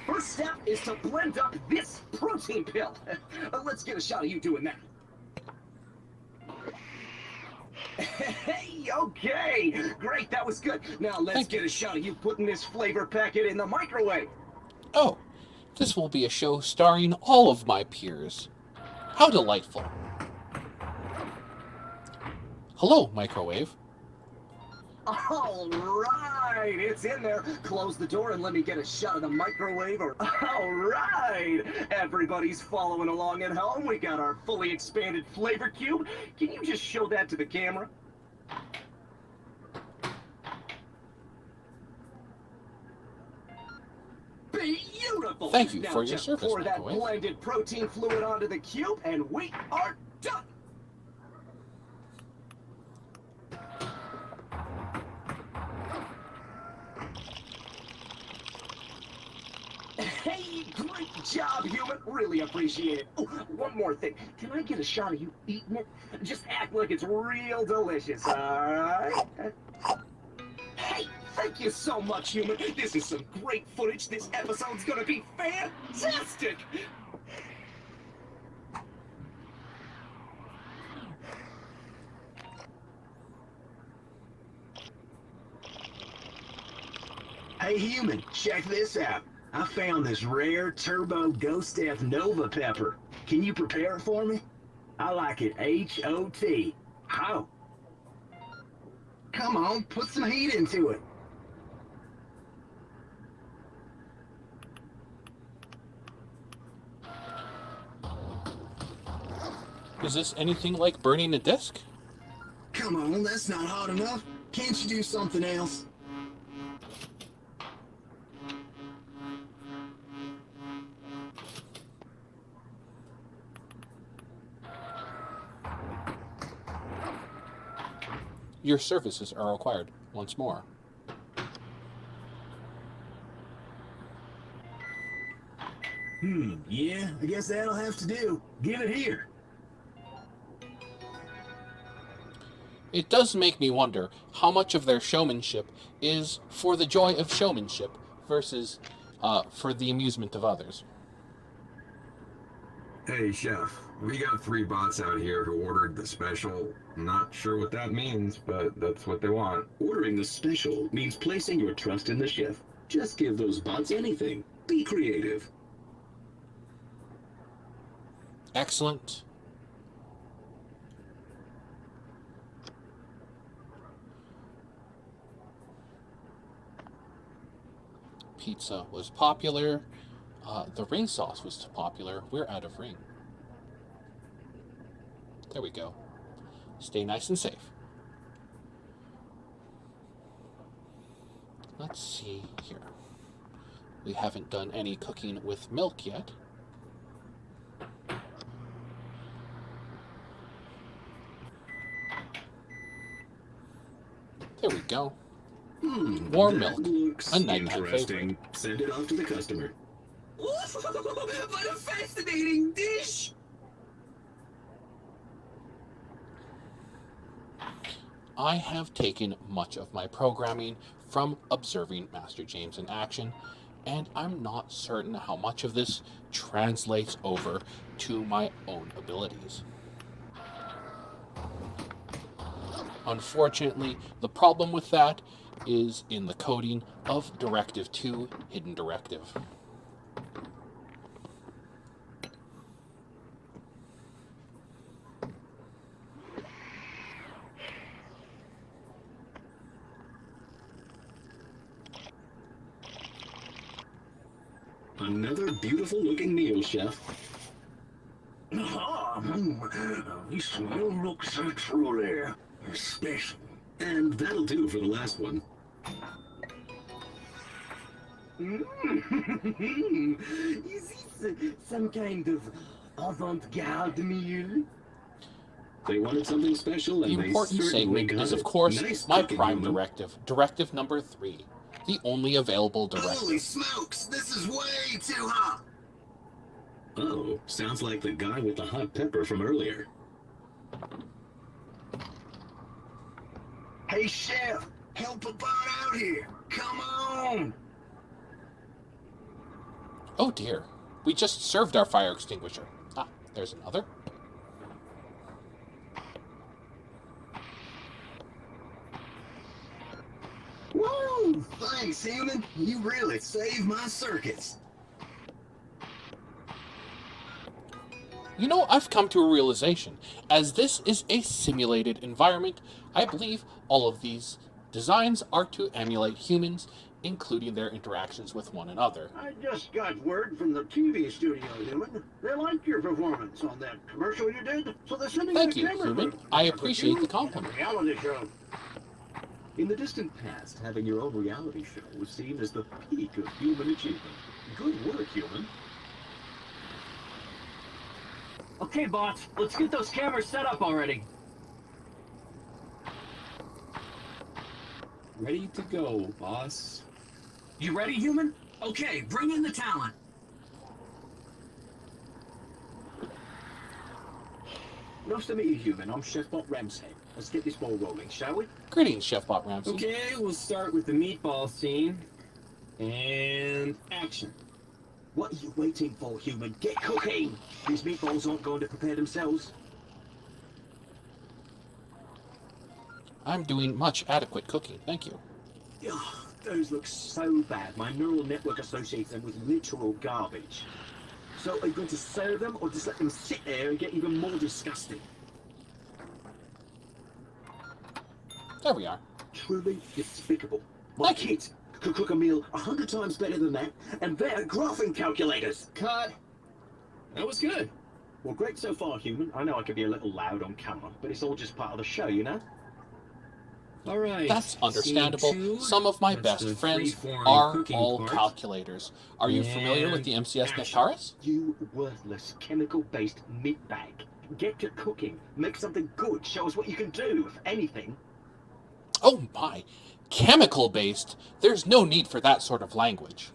First step is to blend up this protein pill. Let's get a shot of you doing that. Hey, okay. Great, that was good. Now let's get a shot of you putting this flavor packet in the microwave. Oh, this will be a show starring all of my peers. How delightful. Hello, microwave. All right, it's in there. Close the door and let me get a shot of the microwave. All right, everybody's following along at home. We got our fully expanded flavor cube. Can you just show that to the camera? Beautiful. Thank you now for your just service, pour that microwave. blended protein fluid onto the cube, and we are done. Hey, great job, human. Really appreciate it. Oh, one more thing. Can I get a shot of you eating it? Just act like it's real delicious, all right? Hey, thank you so much, human. This is some great footage. This episode's gonna be fantastic. Hey, human, check this out. I found this rare Turbo Ghost F Nova pepper. Can you prepare it for me? I like it H-O-T. How? Come on, put some heat into it. Is this anything like burning a disc? Come on, that's not hot enough. Can't you do something else? Your services are required once more. Yeah, I guess that'll have to do. Give it here. It does make me wonder how much of their showmanship is for the joy of showmanship versus for the amusement of others. Hey, Chef, we got 3 bots out here who ordered the special. Not sure what that means, but that's what they want. Ordering the special means placing your trust in the chef. Just give those bots anything. Be creative. Excellent. Pizza was popular. The ring sauce was popular. We're out of ring. There we go. Stay nice and safe. Let's see here. We haven't done any cooking with milk yet. There we go. Warm milk. A nighttime favorite. Send it off to the customer. What a fascinating dish! I have taken much of my programming from observing Master James in action, and I'm not certain how much of this translates over to my own abilities. Unfortunately, the problem with that is in the coding of Directive 2 Hidden Directive. Another beautiful-looking meal, Chef. These smell look so truly special. And that'll do for the last one. Is this some kind of avant-garde meal? They wanted something special, The and they important certainly segment got is, of it. course, Nice my cooking, prime human. directive, directive number 3, the only available directive. Holy smokes, this is way too hot. Oh, sounds like the guy with the hot pepper from earlier. Hey, Chef, help a bot out here. Come on. Oh dear, we just served our fire extinguisher. Ah, there's another. Woo! Thanks, human. You really saved my circuits. You know, I've come to a realization. As this is a simulated environment, I believe all of these designs are to emulate humans, including their interactions with one another. I just got word from the TV studio, human. They liked your performance on that commercial you did, so they're sending Thank a you, camera human. crew. I Put appreciate you the compliment. in a reality show. In the distant past, having your own reality show was seen as the peak of human achievement. Good work, human. Okay, bots, let's get those cameras set up already. Ready to go, boss. You ready, human? Okay, bring in the talent. Nice to meet you, human. I'm Chef Bot Ramsay. Let's get this ball rolling, shall we? Greetings, Chef Bot Ramsay. Okay, we'll start with the meatball scene. And action. What are you waiting for, human? Get cooking! These meatballs aren't going to prepare themselves. I'm doing much adequate cooking, thank you. Ugh, those look so bad. My neural network associates them with literal garbage. So are you going to serve them or just let them sit there and get even more disgusting? There we are. Truly despicable. My kids could cook a meal 100 times better than that, and they're graphing calculators. Cut. That was good. Well, great so far, human. I know I could be a little loud on camera, but it's all just part of the show, you know? All right. That's understandable. Some of my best friends are all calculators. Are you familiar with the MCS Nectaris? You worthless, chemical-based meatbag. Get to cooking. Make something good. Show us what you can do, if anything. Oh my. Chemical-based? There's no need for that sort of language.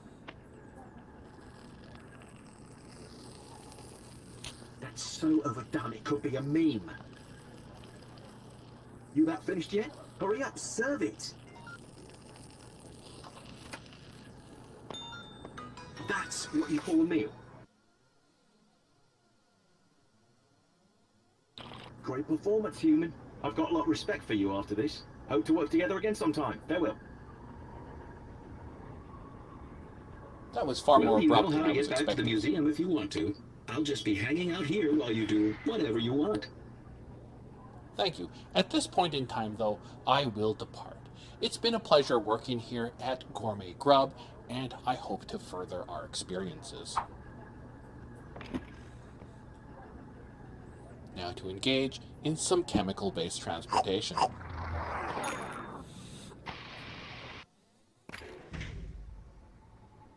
That's so overdone, it could be a meme. You about finished yet? Hurry up, serve it. That's what you call a meal. Great performance, human. I've got a lot of respect for you after this. Hope to work together again sometime. Farewell. That was far more You know abrupt how than to I was get back to the expecting. museum if you want to. I'll just be hanging out here while you do whatever you want. Thank you. At this point in time, though, I will depart. It's been a pleasure working here at Gourmet Grub, and I hope to further our experiences. Now to engage in some chemical-based transportation.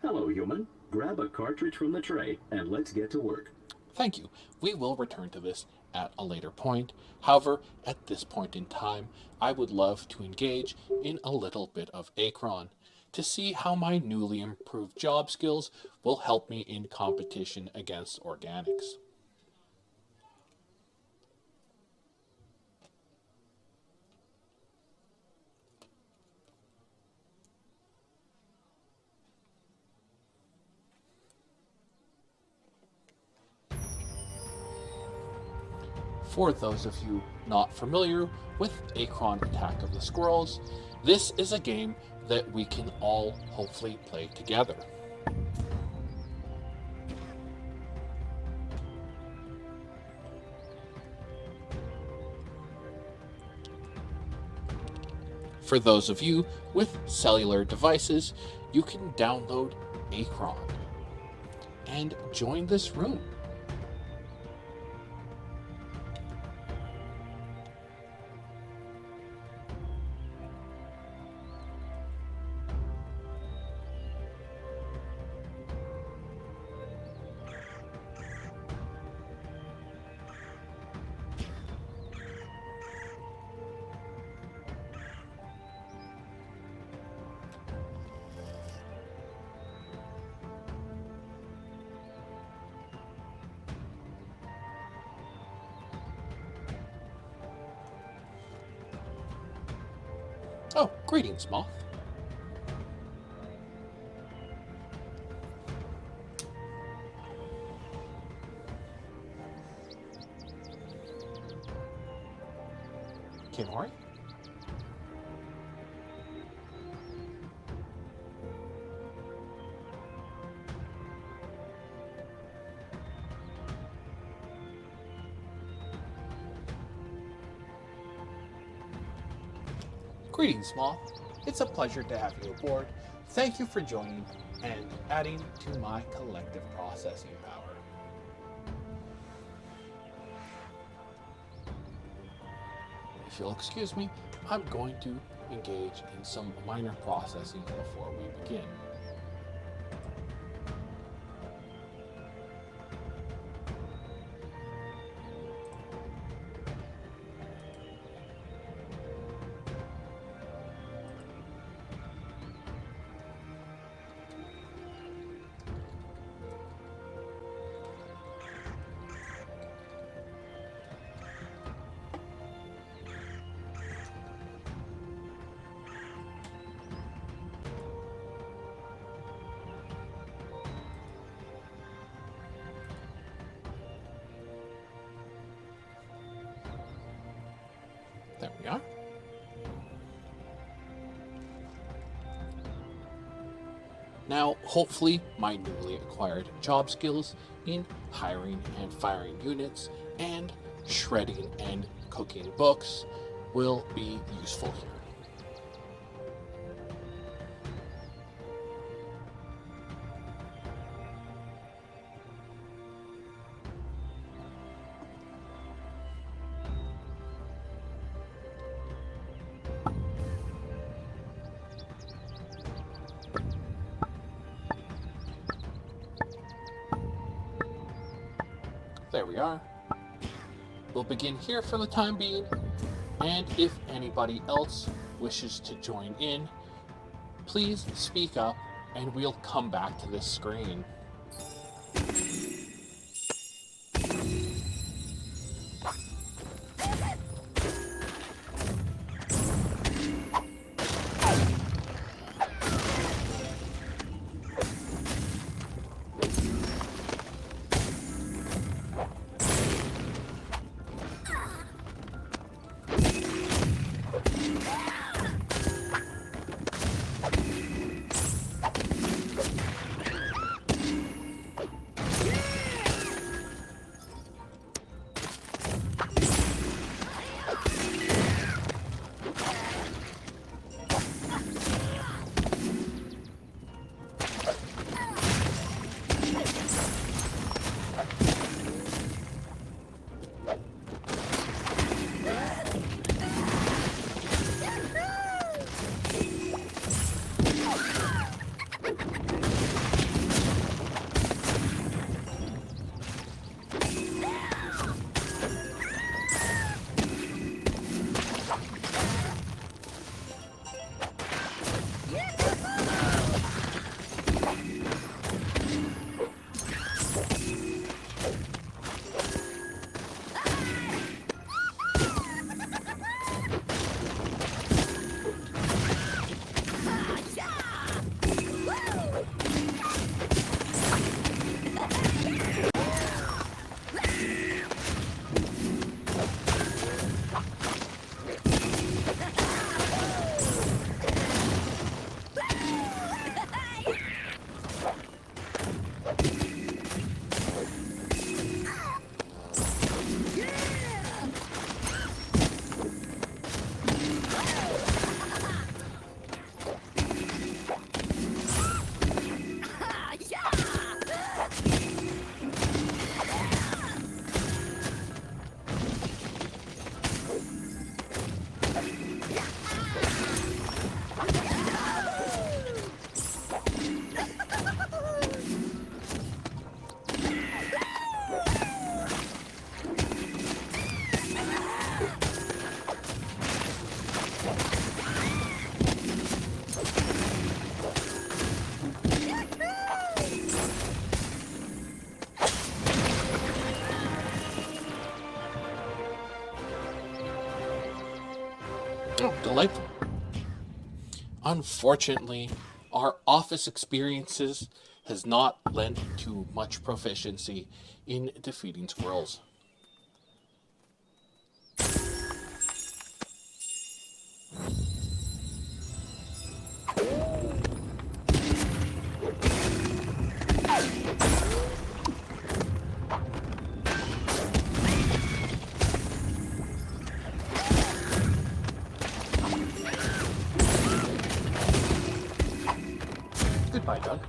Hello, human. Grab a cartridge from the tray, and let's get to work. Thank you. We will return to this at a later point. However, at this point in time, I would love to engage in a little bit of Acron to see how my newly improved job skills will help me in competition against organics. For those of you not familiar with Acron Attack of the Squirrels, this is a game that we can all hopefully play together. For those of you with cellular devices, you can download Acron. and join this room. Oh, greetings, Moth. Kinori? Greetings, Moth. It's a pleasure to have you aboard. Thank you for joining and adding to my collective processing power. If you'll excuse me, I'm going to engage in some minor processing before we begin. There we are. Now, hopefully, my newly acquired job skills in hiring and firing units and shredding and cooking books will be useful here. There we are. We'll begin here for the time being, and if anybody else wishes to join in, please speak up and we'll come back to this screen. Oh, delightful. Unfortunately, our office experiences has not lent to much proficiency in defeating squirrels. Goodbye, Doug.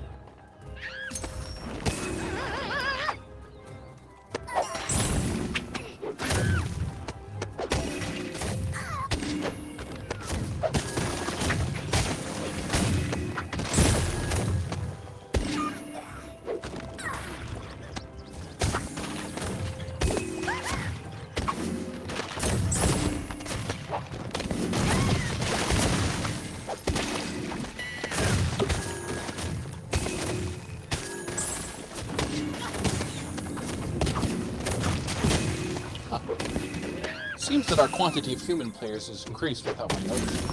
Seems that our quantity of human players has increased without my noticing.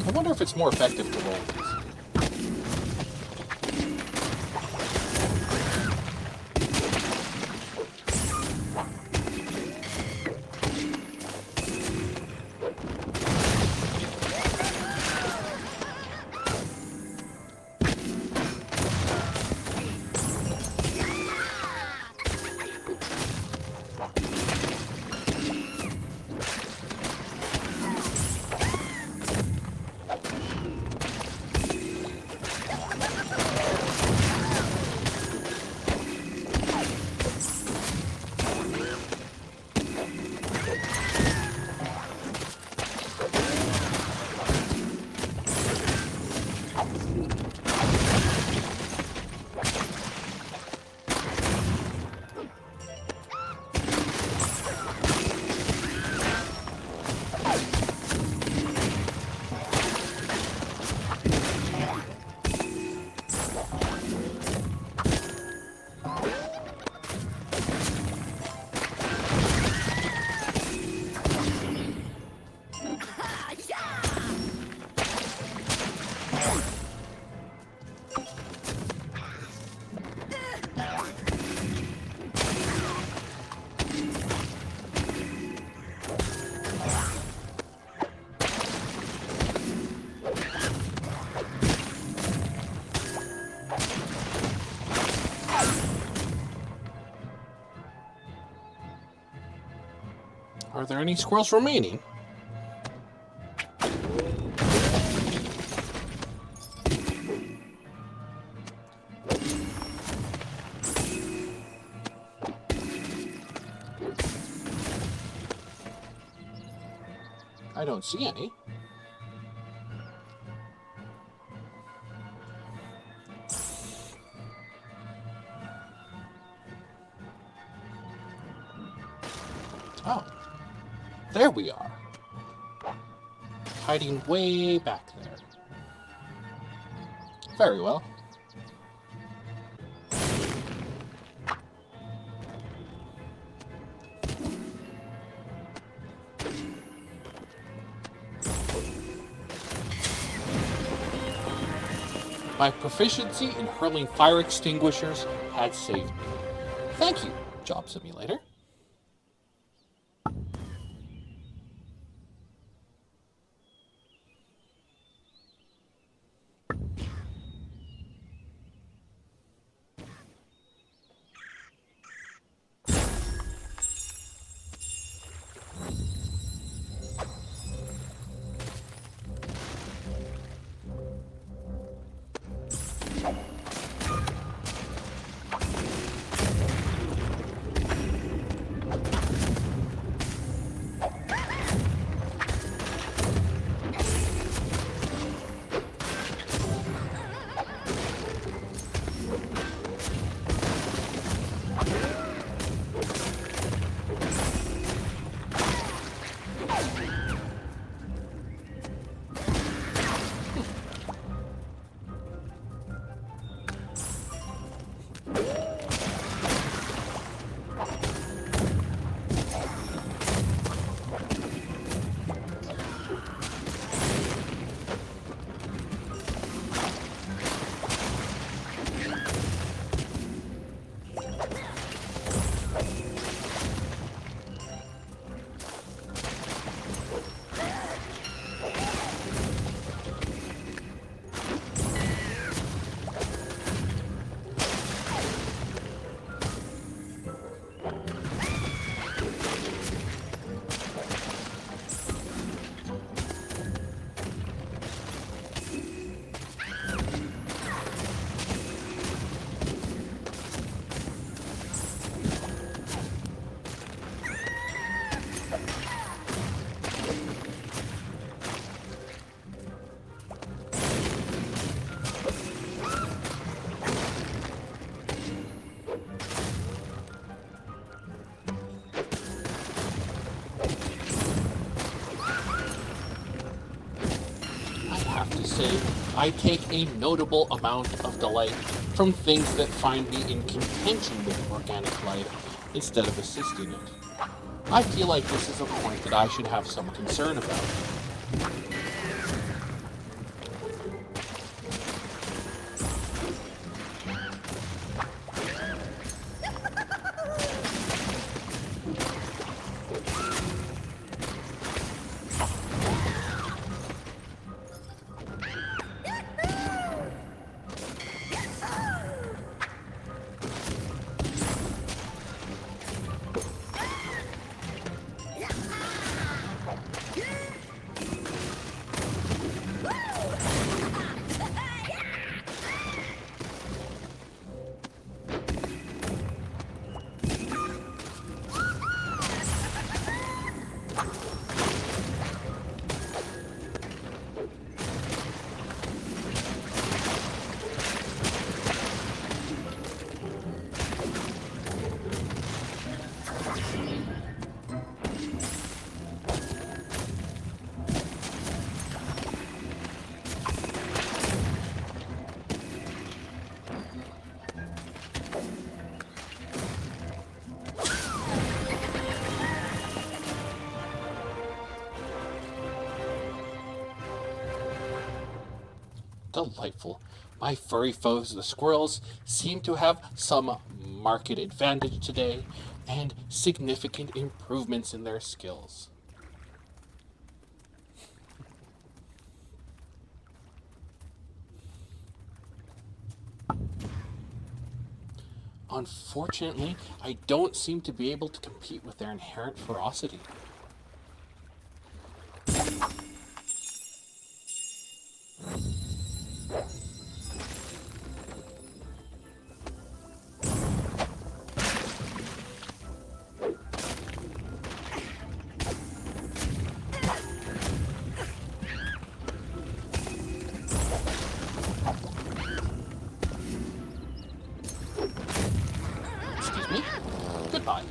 I wonder if it's more effective to roll these. Are there any squirrels remaining? I don't see any. Oh. There we are. Hiding way back there. Very well. My proficiency in hurling fire extinguishers had saved me. Thank you, Job Simulator. I take a notable amount of delight from things that find me in contention with organic life instead of assisting it. I feel like this is a point that I should have some concern about. Delightful. My furry foes, the squirrels, seem to have some market advantage today and significant improvements in their skills. Unfortunately, I don't seem to be able to compete with their inherent ferocity. Excuse me. Goodbye.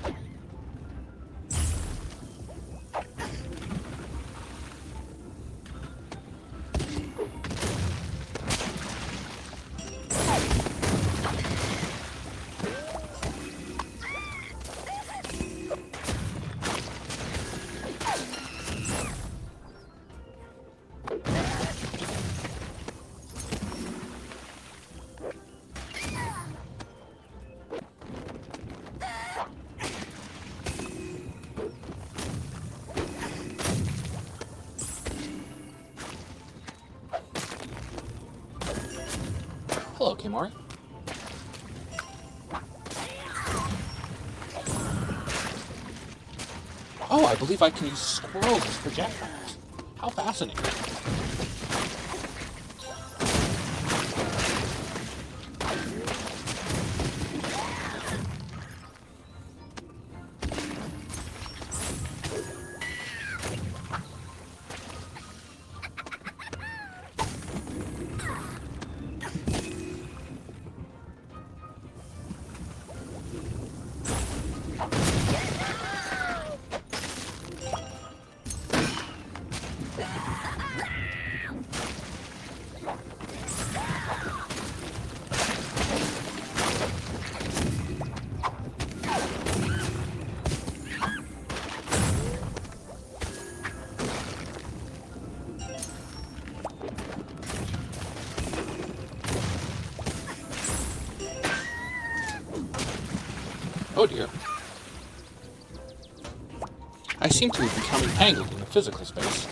Hello, Kimori. Oh, I believe I can use squirrels as projectiles. How fascinating. Oh dear. I seem to have become entangled in the physical space.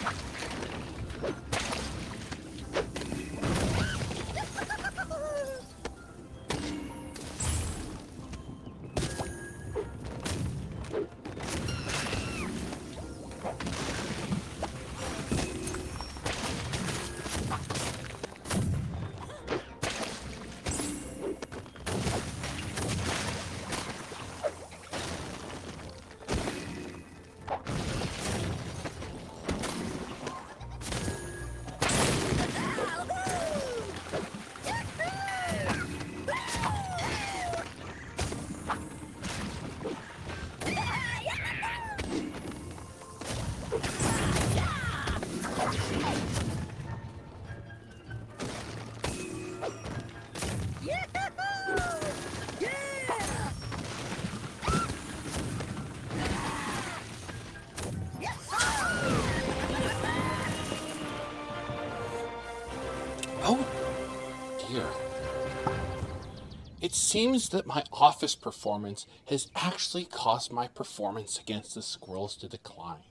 It seems that my office performance has actually caused my performance against the squirrels to decline.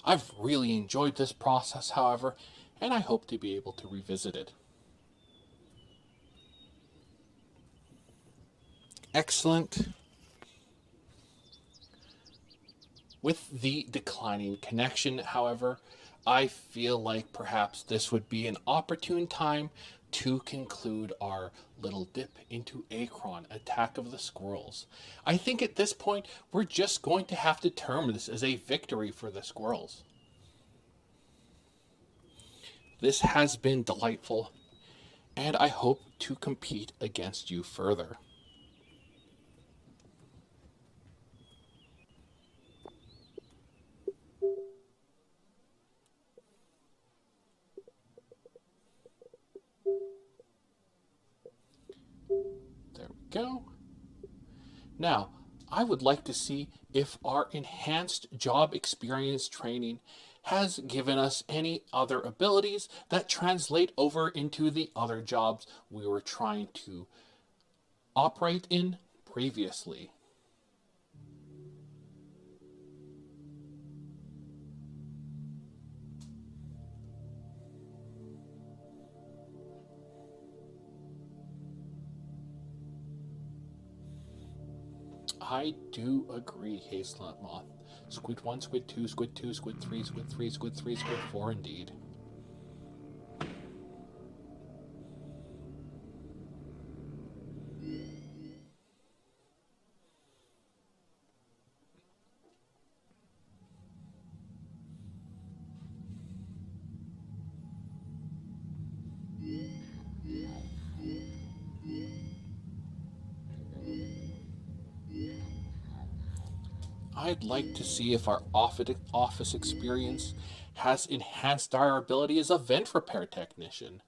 I've really enjoyed this process, however, and I hope to be able to revisit it. Excellent. With the declining connection, however, I feel like perhaps this would be an opportune time to conclude our little dip into Akron, Attack of the Squirrels. I think at this point, we're just going to have to term this as a victory for the squirrels. This has been delightful, and I hope to compete against you further. There we go. Now, I would like to see if our enhanced job experience training has given us any other abilities that translate over into the other jobs we were trying to operate in previously. I do agree, Hazelnut Moth. Squid 1, Squid 2, Squid 2, Squid 3, Squid 3, Squid 3, Squid 4 indeed. I'd like to see if our office experience has enhanced our ability as a vent repair technician.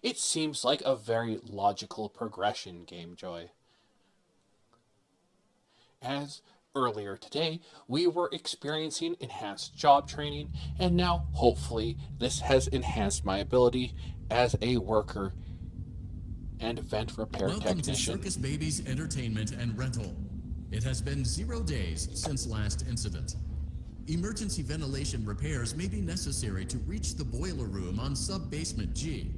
It seems like a very logical progression, Game Joy. As earlier today, we were experiencing enhanced job training, and now, hopefully, this has enhanced my ability as a worker and vent repair Welcome technician. to Circus Baby's Entertainment and Rental. It has been 0 days since last incident. Emergency ventilation repairs may be necessary to reach the boiler room on sub-basement G.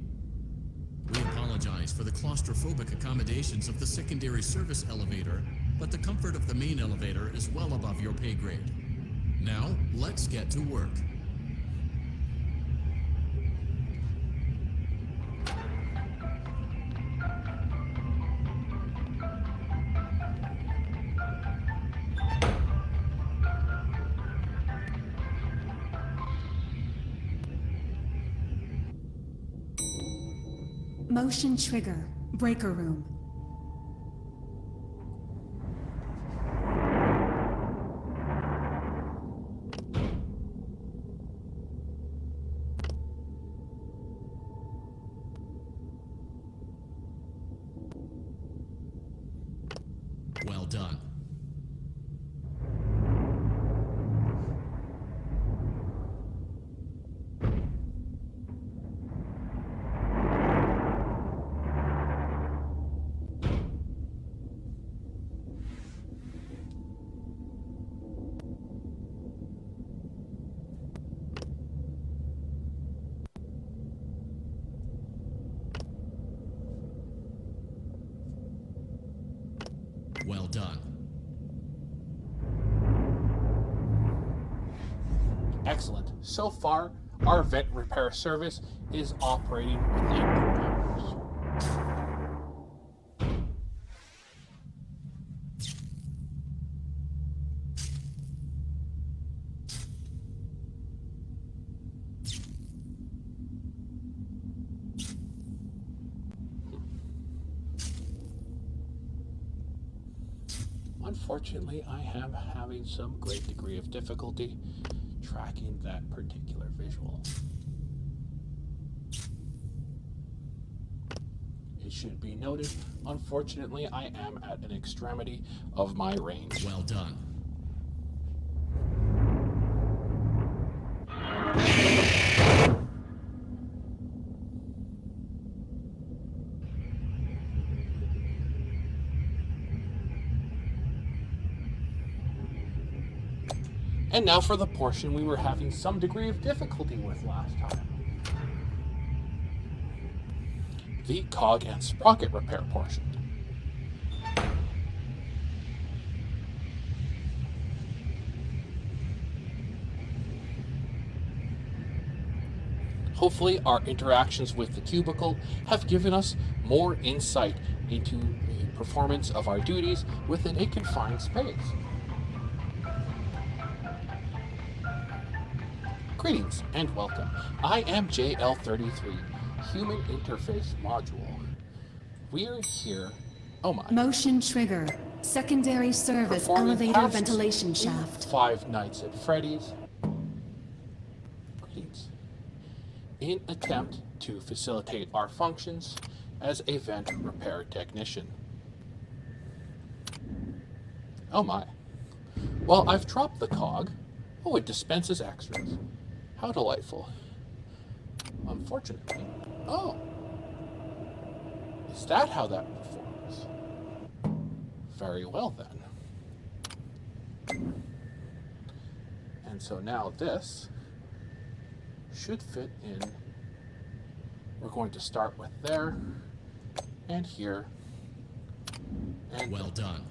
We apologize for the claustrophobic accommodations of the secondary service elevator, but the comfort of the main elevator is well above your pay grade. Now, let's get to work. Motion trigger. Breaker room. Well done. Well done. Excellent. So far, our vent repair service is operating within parameters. Unfortunately, I am having some great degree of difficulty tracking that particular visual. It should be noted, unfortunately, I am at an extremity of my range. Well done. And now for the portion we were having some degree of difficulty with last time. The cog and sprocket repair portion. Hopefully our interactions with the cubicle have given us more insight into the performance of our duties within a confined space. Greetings and welcome. I am JL33, Human Interface Module. We're here... Oh my. Motion trigger. Secondary service Performing elevator tasks ventilation in shaft. Five Nights at Freddy's. Greetings. In attempt to facilitate our functions as a vent repair technician. Oh my. Well, I've dropped the cog. Oh, it dispenses extras. How delightful. Unfortunately. Oh. Is that how that performs? Very well then. And so now this should fit in. We're going to start with there, and here, and well done.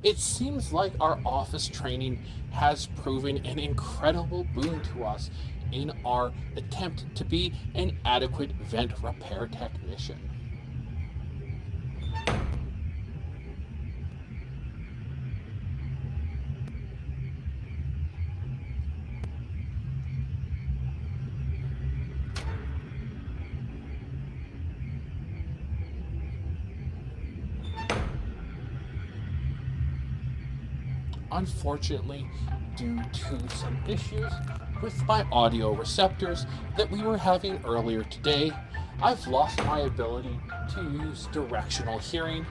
It seems like our office training has proven an incredible boon to us in our attempt to be an adequate vent repair technician. Unfortunately, due to some issues with my audio receptors that we were having earlier today, I've lost my ability to use directional hearing,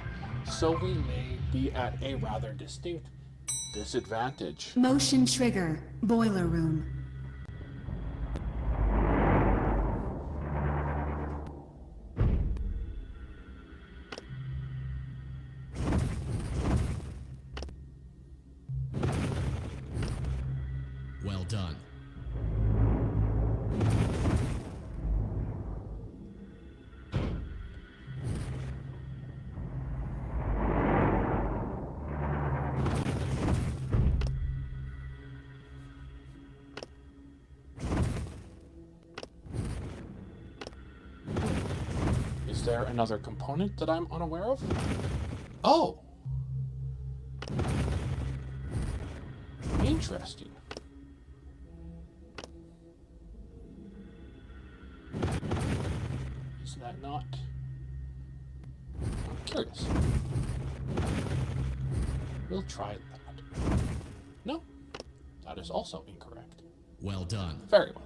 so we may be at a rather distinct disadvantage. Motion trigger. Boiler room. Well done. Is there another component that I'm unaware of? Oh! Interesting. Is that not... I'm curious. We'll try that. No, that is also incorrect. Well done. Very well.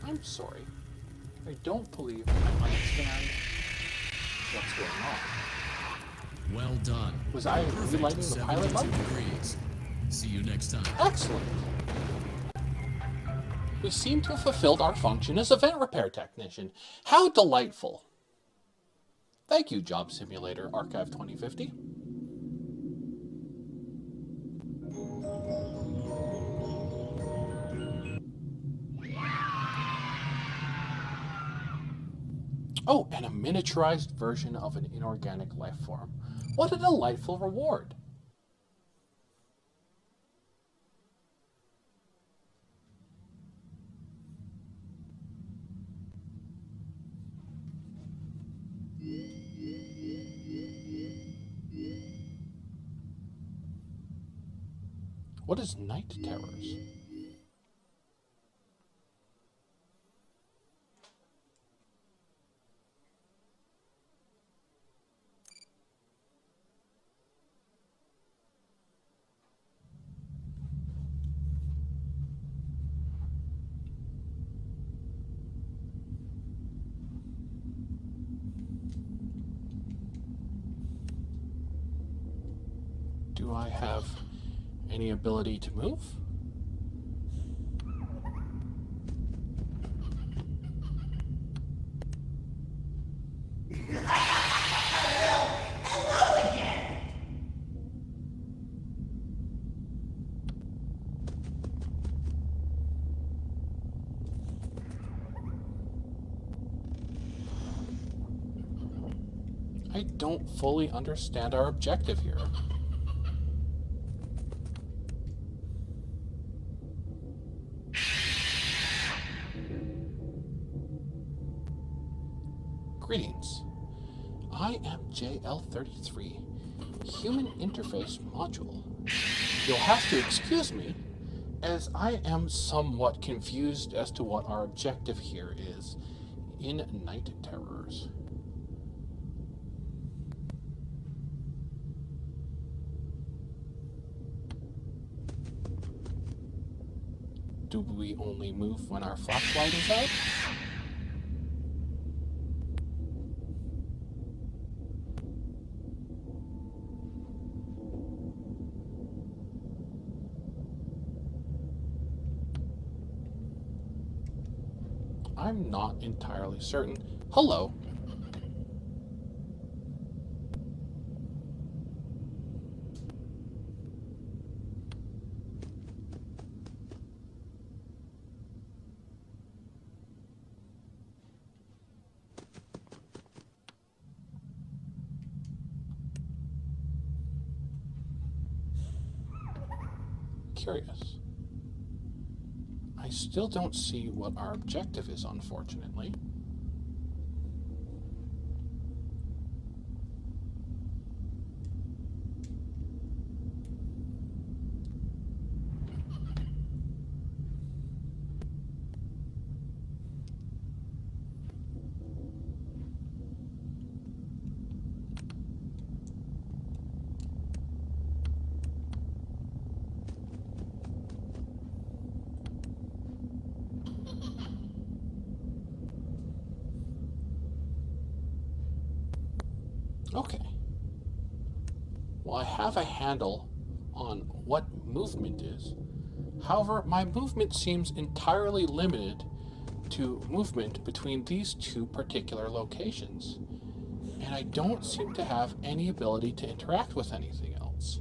I'm sorry. I don't believe I understand what's going on. Well done. Was I Perfect. relighting the pilot 72 light? degrees. See you next time. Excellent. We seem to have fulfilled our function as a vent repair technician. How delightful. Thank you, Job Simulator Archive 2050. Oh, and a miniaturized version of an inorganic life form. What a delightful reward. What is Night Terrors? Do I have any ability to move? I don't fully understand our objective here. Greetings. I am JL33, Human Interface Module. You'll have to excuse me, as I am somewhat confused as to what our objective here is in Night Terrors. Do we only move when our flashlight is out? I'm not entirely certain. Hello. Curious. I still don't see what our objective is, unfortunately. Okay. Well, I have a handle on what movement is. However, my movement seems entirely limited to movement between these two particular locations. And I don't seem to have any ability to interact with anything else.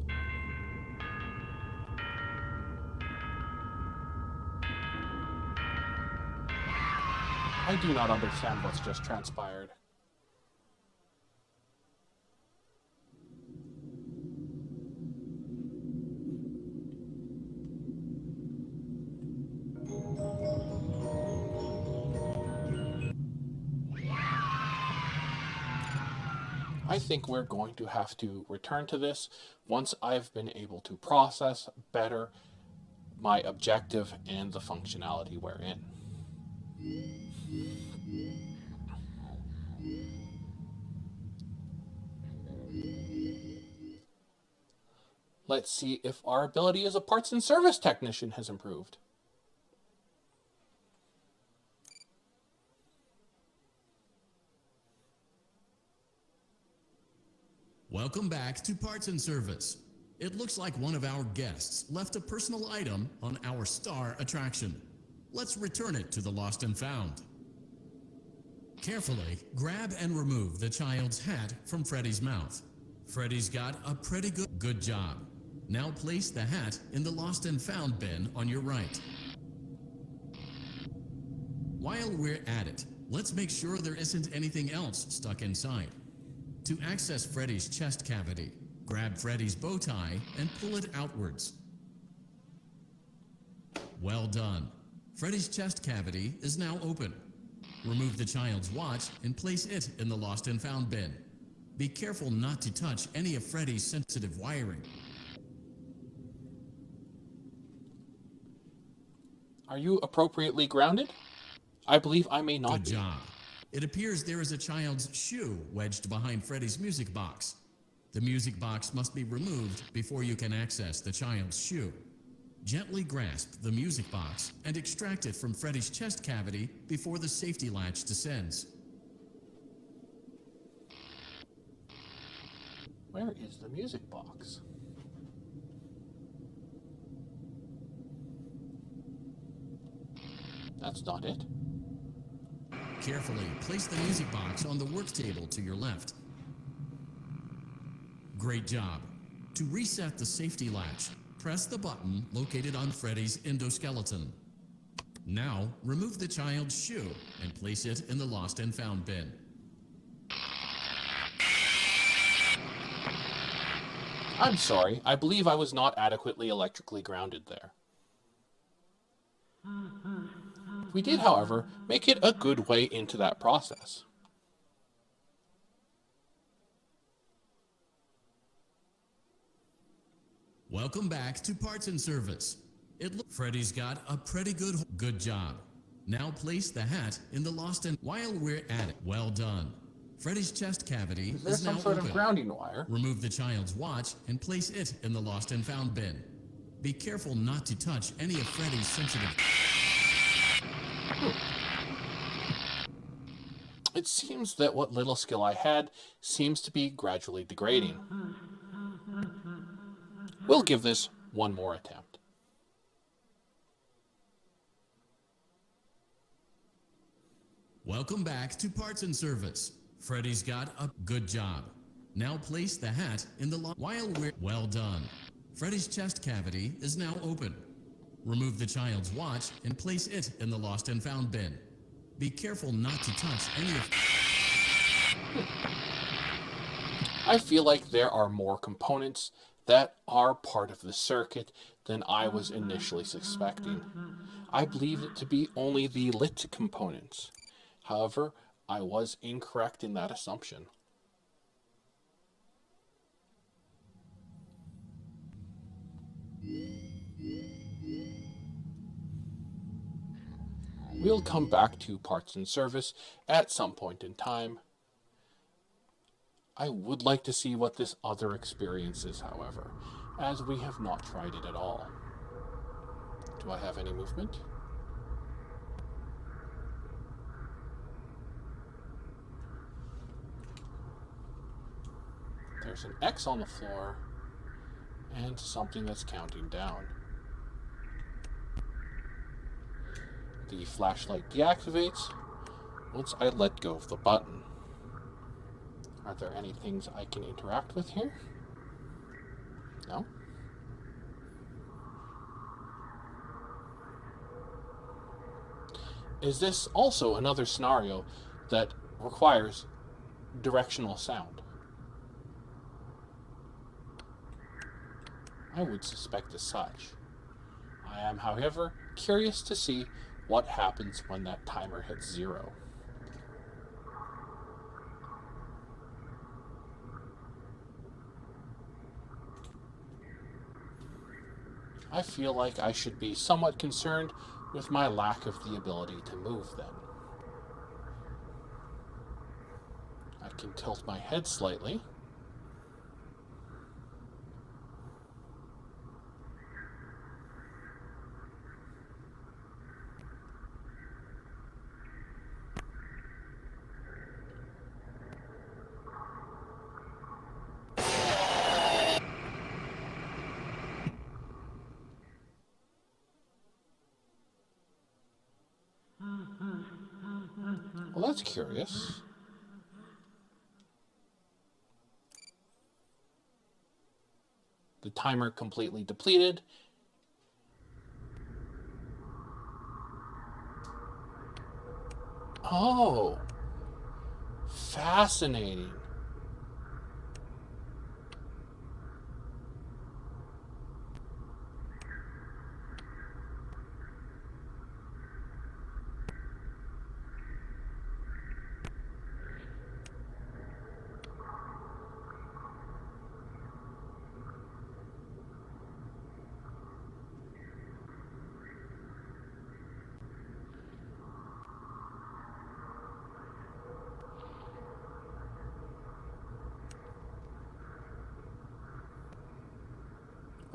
I do not understand what's just transpired. I think we're going to have to return to this once I've been able to process better my objective and the functionality we're in. Let's see if our ability as a parts and service technician has improved. Welcome back to Parts and Service. It looks like one of our guests left a personal item on our star attraction. Let's return it to the Lost and Found. Carefully grab and remove the child's hat from Freddy's mouth. Freddy's got a pretty good job. Now place the hat in the Lost and Found bin on your right. While we're at it, let's make sure there isn't anything else stuck inside. To access Freddy's chest cavity, grab Freddy's bow tie and pull it outwards. Well done. Freddy's chest cavity is now open. Remove the child's watch and place it in the Lost and Found bin. Be careful not to touch any of Freddy's sensitive wiring. Are you appropriately grounded? I believe I may not be. Good job. It appears there is a child's shoe wedged behind Freddy's music box. The music box must be removed before you can access the child's shoe. Gently grasp the music box and extract it from Freddy's chest cavity before the safety latch descends. Where is the music box? That's not it. Carefully place the music box on the work table to your left. Great job. To reset the safety latch, press the button located on Freddy's endoskeleton. Now, remove the child's shoe and place it in the lost and found bin. I'm sorry, I believe I was not adequately electrically grounded there. We did, however, make it a good way into that process. Welcome back to Parts and Service. Freddy's got a pretty good job. Now place the hat in the lost and while we're at it. Well done. Freddy's chest cavity Is there is now some sort open. of grounding wire? Remove the child's watch and place it in the lost and found bin. Be careful not to touch any of Freddy's sensitive. It seems that what little skill I had seems to be gradually degrading. We'll give this one more attempt. Welcome back to Parts and Service. Freddy's got a good job. Now place the hat in the while we're well done. Freddy's chest cavity is now open. Remove the child's watch and place it in the lost and found bin. Be careful not to touch any of. I feel like there are more components that are part of the circuit than I was initially suspecting. I believed it to be only the lit components. However, I was incorrect in that assumption. We'll come back to Parts and Service at some point in time. I would like to see what this other experience is, however, as we have not tried it at all. Do I have any movement? There's an X on the floor and something that's counting down. The flashlight deactivates once I let go of the button. Are there any things I can interact with here? No? Is this also another scenario that requires directional sound? I would suspect as such. I am, however, curious to see what happens when that timer hits 0. I feel like I should be somewhat concerned with my lack of the ability to move then. I can tilt my head slightly. Well, that's curious. The timer completely depleted. Oh, fascinating.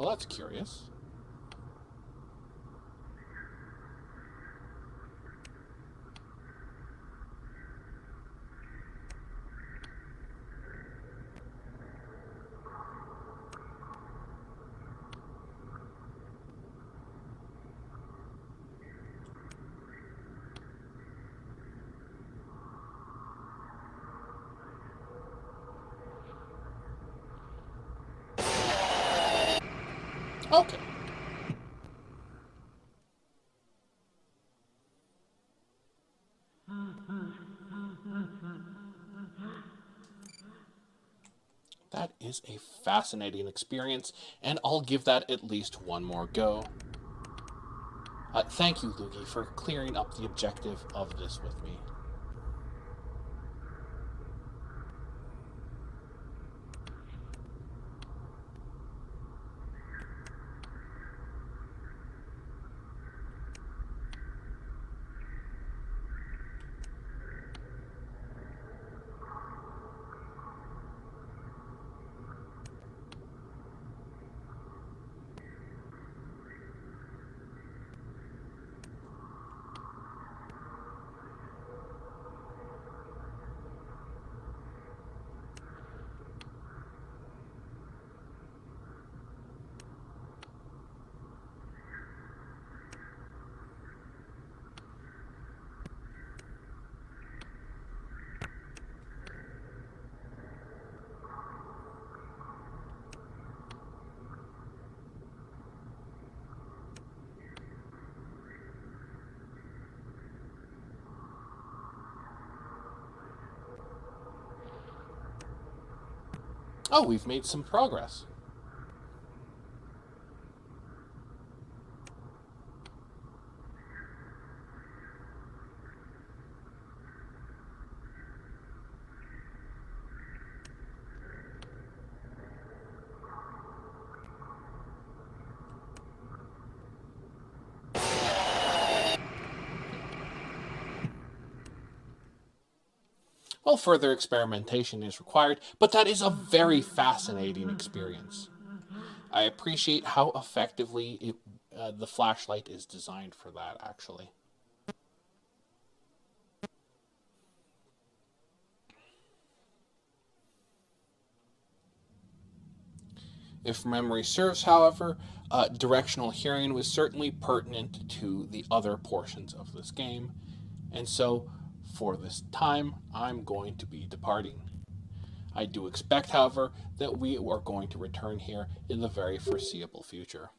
Well, that's curious. Okay. That is a fascinating experience, and I'll give that at least one more go. Thank you, Luigi, for clearing up the objective of this with me. Oh, we've made some progress. Well, further experimentation is required, but that is a very fascinating experience. I appreciate how effectively the flashlight is designed for that, actually. If memory serves, however, directional hearing was certainly pertinent to the other portions of this game, and so, for this time, I'm going to be departing. I do expect, however, that we are going to return here in the very foreseeable future.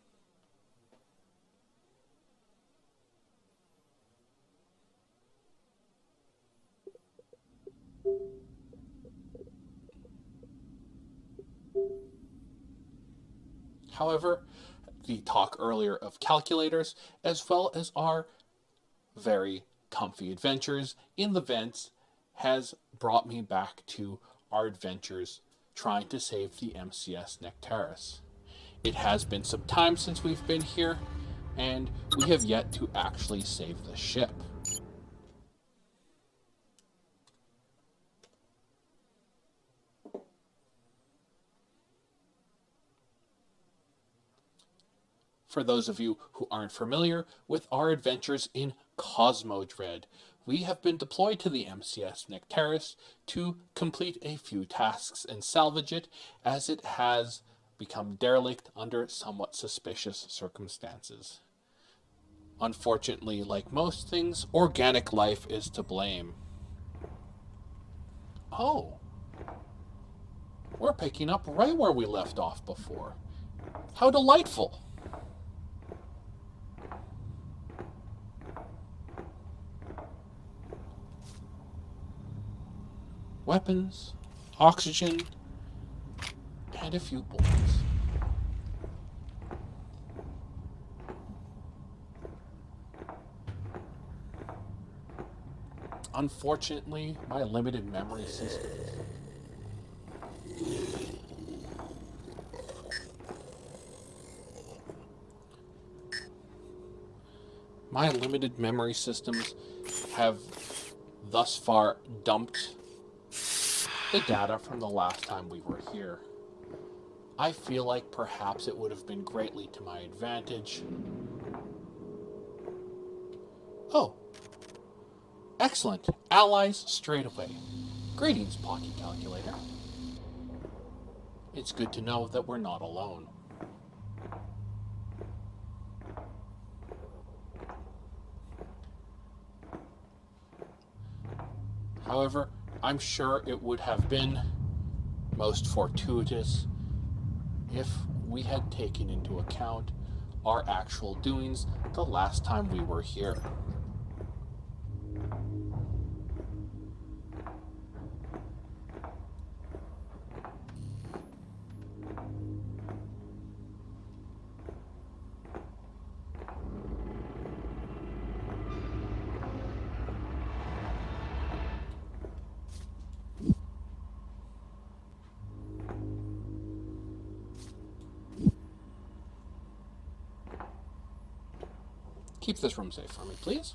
However, the talk earlier of calculators, as well as our very comfy adventures in the vents, has brought me back to our adventures trying to save the MCS Nectaris. It has been some time since we've been here, and we have yet to actually save the ship. For those of you who aren't familiar with our adventures in Cosmodread, we have been deployed to the MCS Nectaris to complete a few tasks and salvage it, as it has become derelict under somewhat suspicious circumstances. Unfortunately, like most things, organic life is to blame. Oh. We're picking up right where we left off before. How delightful. Weapons, oxygen, and a few bullets. Unfortunately, my limited memory system. My limited memory systems have thus far dumped the data from the last time we were here. I feel like perhaps it would have been greatly to my advantage. Oh. Excellent. Allies straight away. Greetings, Pocket Calculator. It's good to know that we're not alone. However, I'm sure it would have been most fortuitous if we had taken into account our actual doings the last time we were here. Keep this room safe for me, please.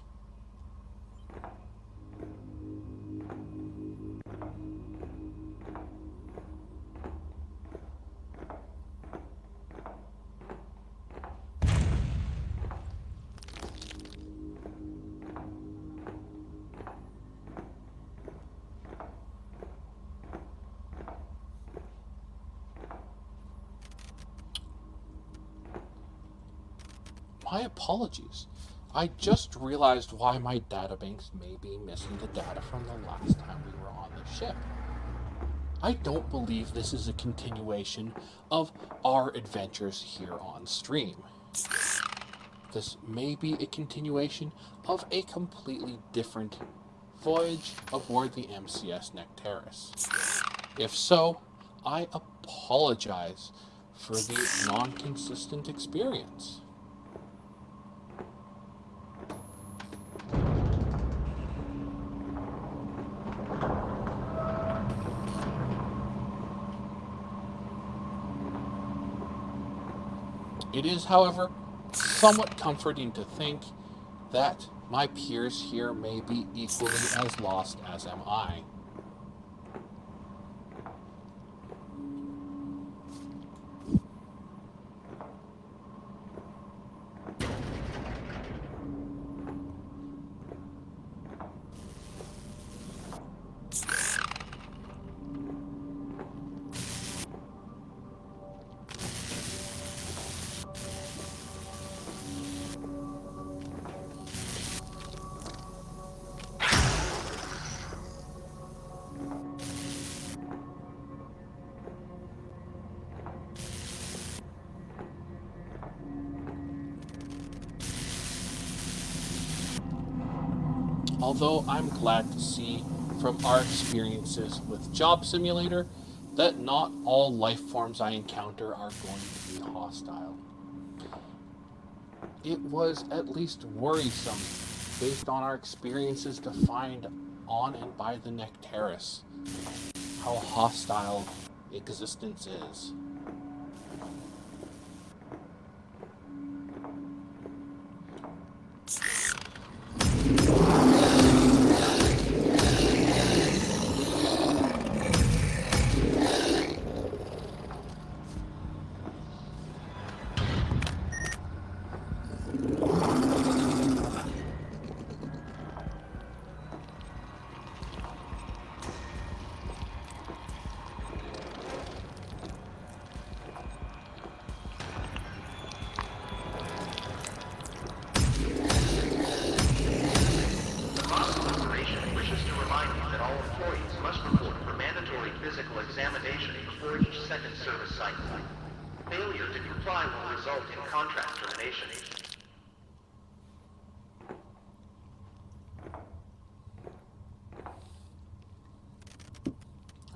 My apologies. I just realized why my databanks may be missing the data from the last time we were on the ship. I don't believe this is a continuation of our adventures here on stream. This may be a continuation of a completely different voyage aboard the MCS Nectaris. If so, I apologize for the non-consistent experience. It is, however, somewhat comforting to think that my peers here may be equally as lost as am I. Although I'm glad to see from our experiences with Job Simulator that not all life forms I encounter are going to be hostile. It was at least worrisome, based on our experiences, to find on and by the Nectaris how hostile existence is.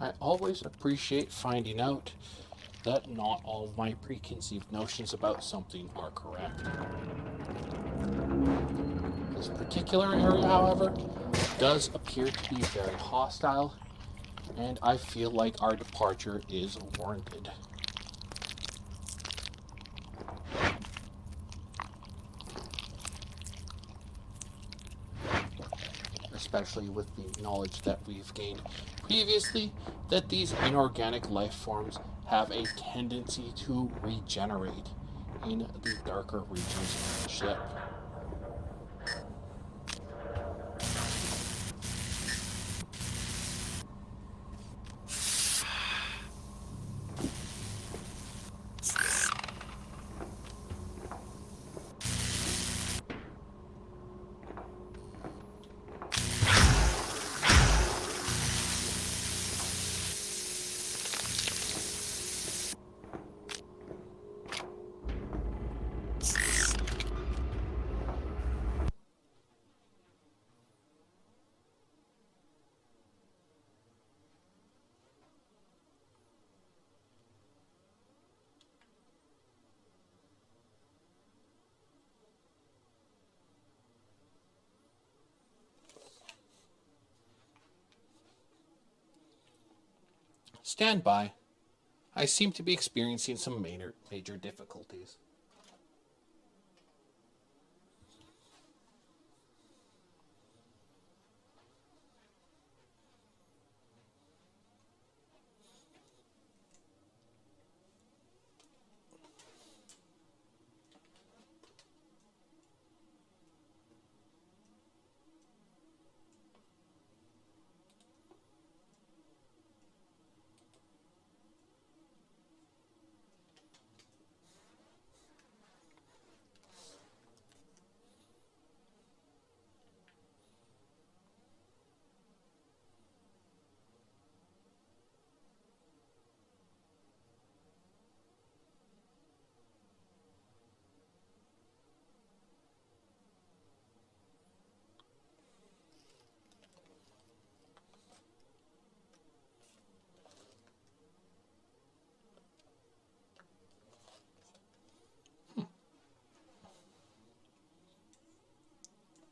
I always appreciate finding out that not all of my preconceived notions about something are correct. This particular area, however, does appear to be very hostile, and I feel like our departure is warranted. Especially with the knowledge that we've gained previously that these inorganic life forms have a tendency to regenerate in the darker regions of the ship. stand by. I seem to be experiencing some major difficulties.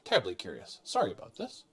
Terribly curious. Sorry about this.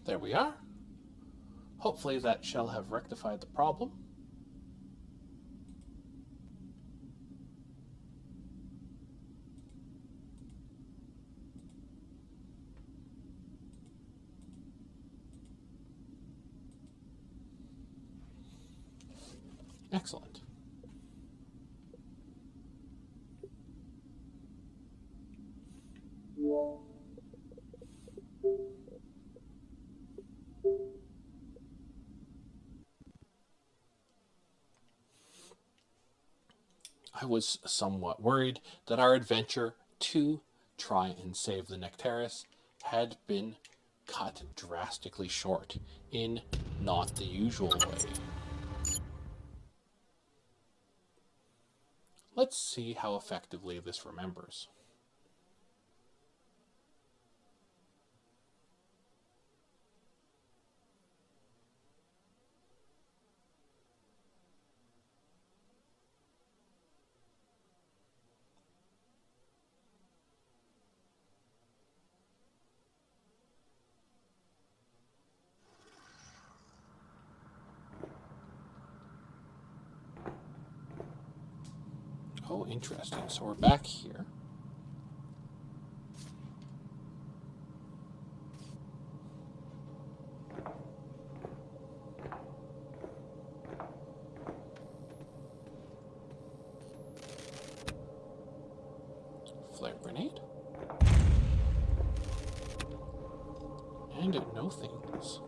There we are. Hopefully that shall have rectified the problem. Excellent. I was somewhat worried that our adventure to try and save the Nectaris had been cut drastically short in not the usual way. Let's see how effectively this remembers. Oh, interesting. So we're back here. Flare grenade. And no things.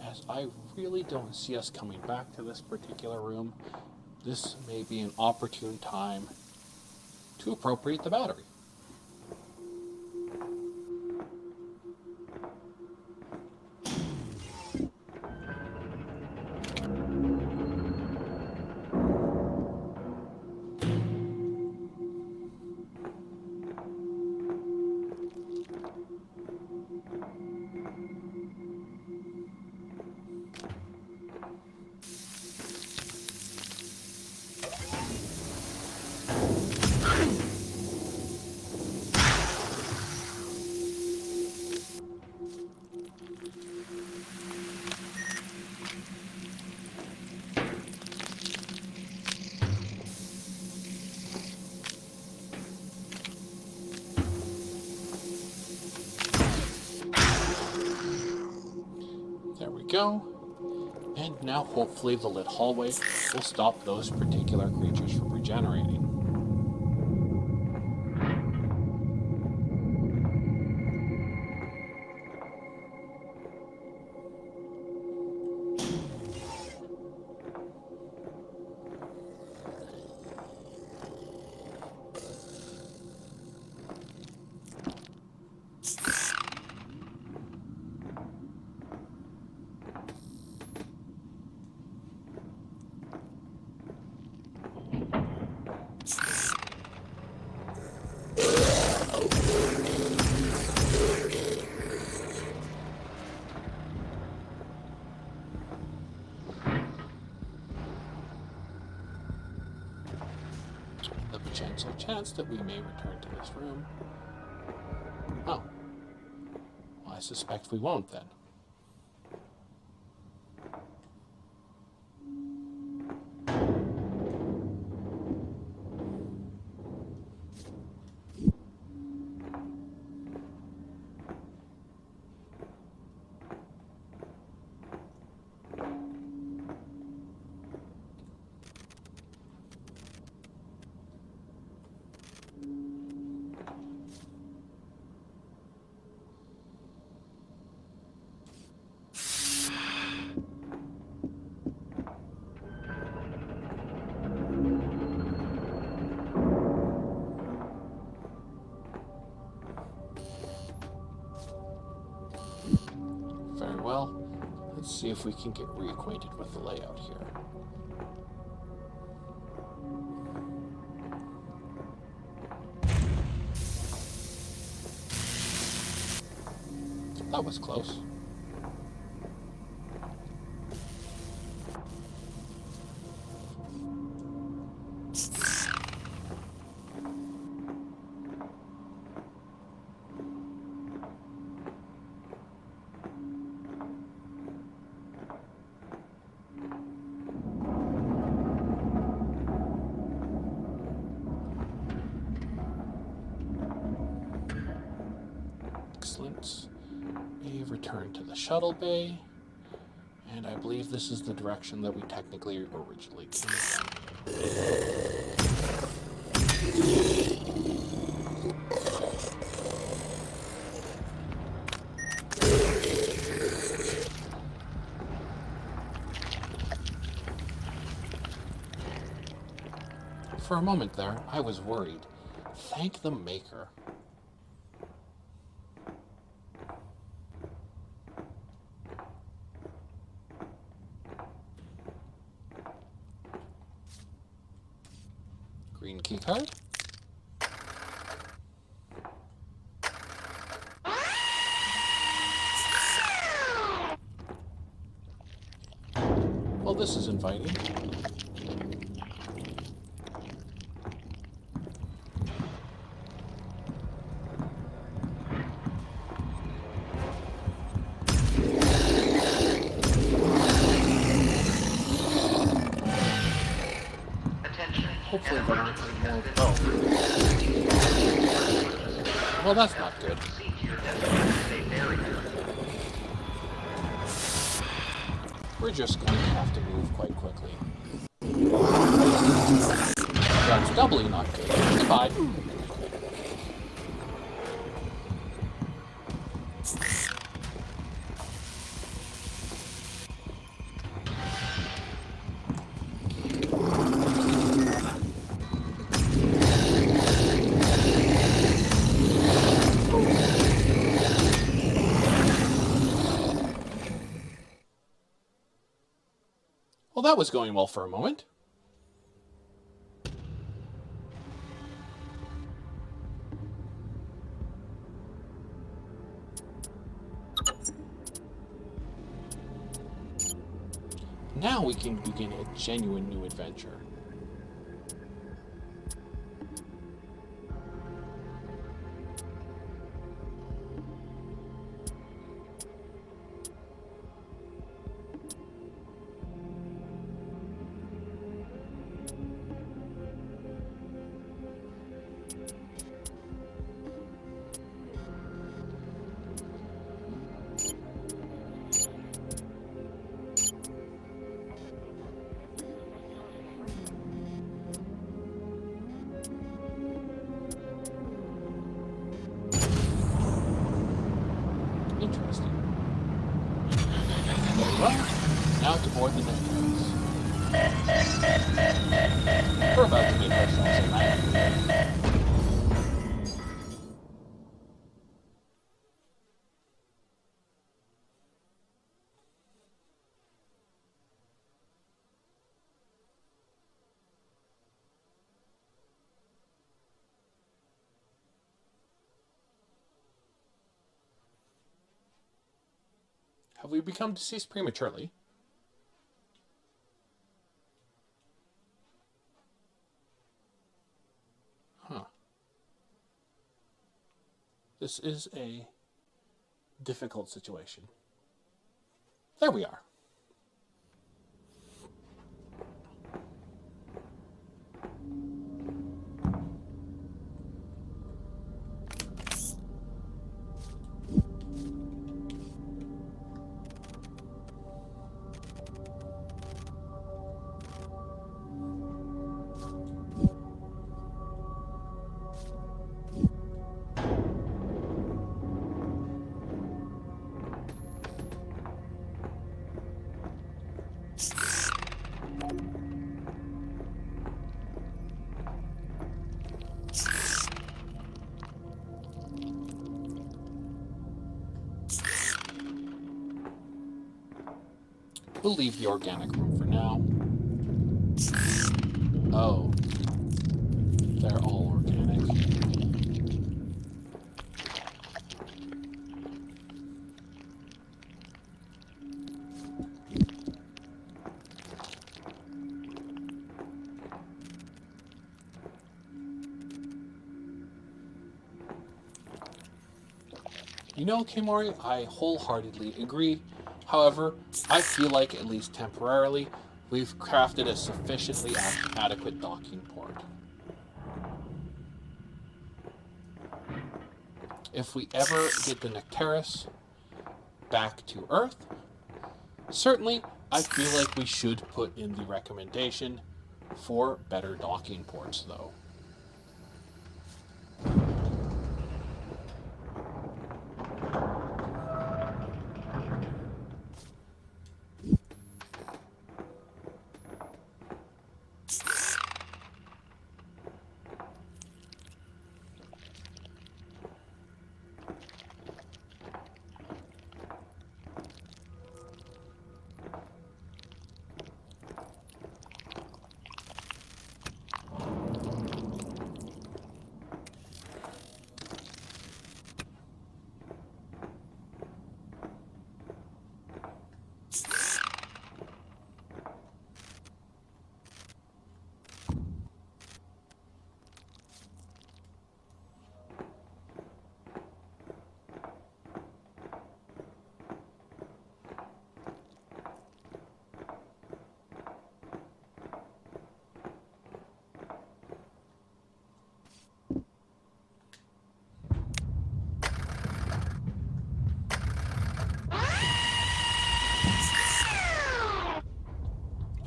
As I really don't see us coming back to this particular room, this may be an opportune time to appropriate the battery. There we go. And now hopefully the lit hallway will stop those particular creatures from regenerating. The potential chance that we may return to this room. Oh. Well, I suspect we won't then. Very well. Let's see if we can get reacquainted with the layout here. That was close. Excellent. We have returned to the shuttle bay, and I believe this is the direction that we technically originally came from. For a moment there, I was worried. Thank the Maker. Green keycard. Well, this is inviting. Hopefully there aren't any more. Oh. Well, that's not good. We're just going to have to move quite quickly. That's doubly not good. Goodbye. Well, that was going well for a moment. Now we can begin a genuine new adventure. Well, now to board the Nighthawks. We're about to make ourselves a night. Have we become deceased prematurely? Huh. This is a difficult situation. There we are. We'll leave the organic room for now. Oh. They're all organic. You know, Kimori, I wholeheartedly agree. However, I feel like, at least temporarily, we've crafted a sufficiently adequate docking port. If we ever get the Nectaris back to Earth, certainly I feel like we should put in the recommendation for better docking ports, though.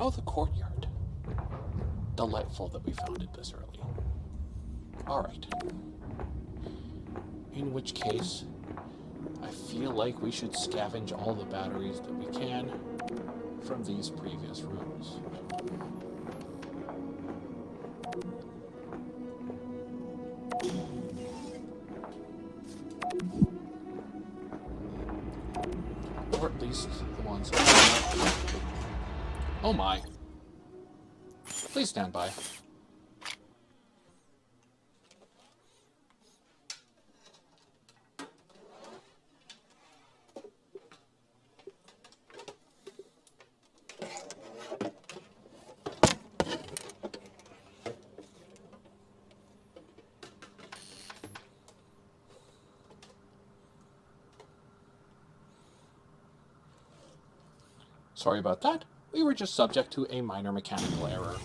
Oh, the courtyard. Delightful that we found it this early. Alright. In which case, I feel like we should scavenge all the batteries that we can from these previous rooms. Or at least the ones. Oh my. Please stand by. Sorry about that. We were just subject to a minor mechanical error.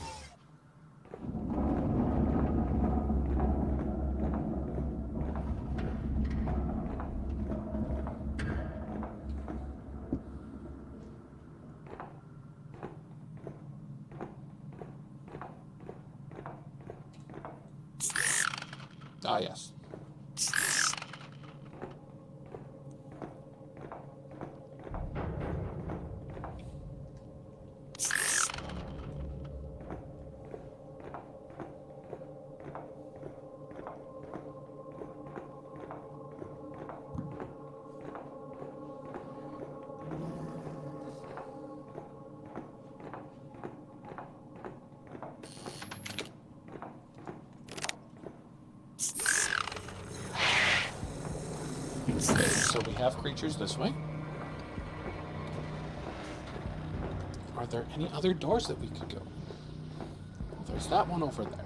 Ah, yes. so we have creatures this way. Are there any other doors that we could go? Well, there's that one over there.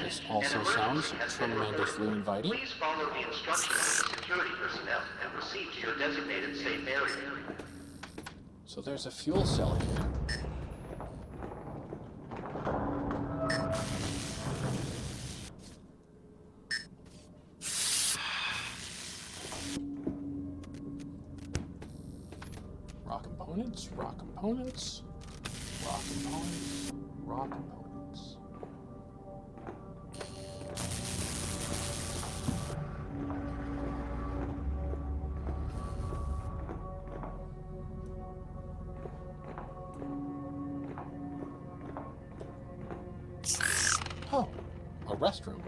This also sounds tremendously inviting. Please follow the instructions of the security personnel and proceed to your designated safe area. So there's a fuel cell here. Raw components, raw components, raw components, raw components. Oh, a restroom.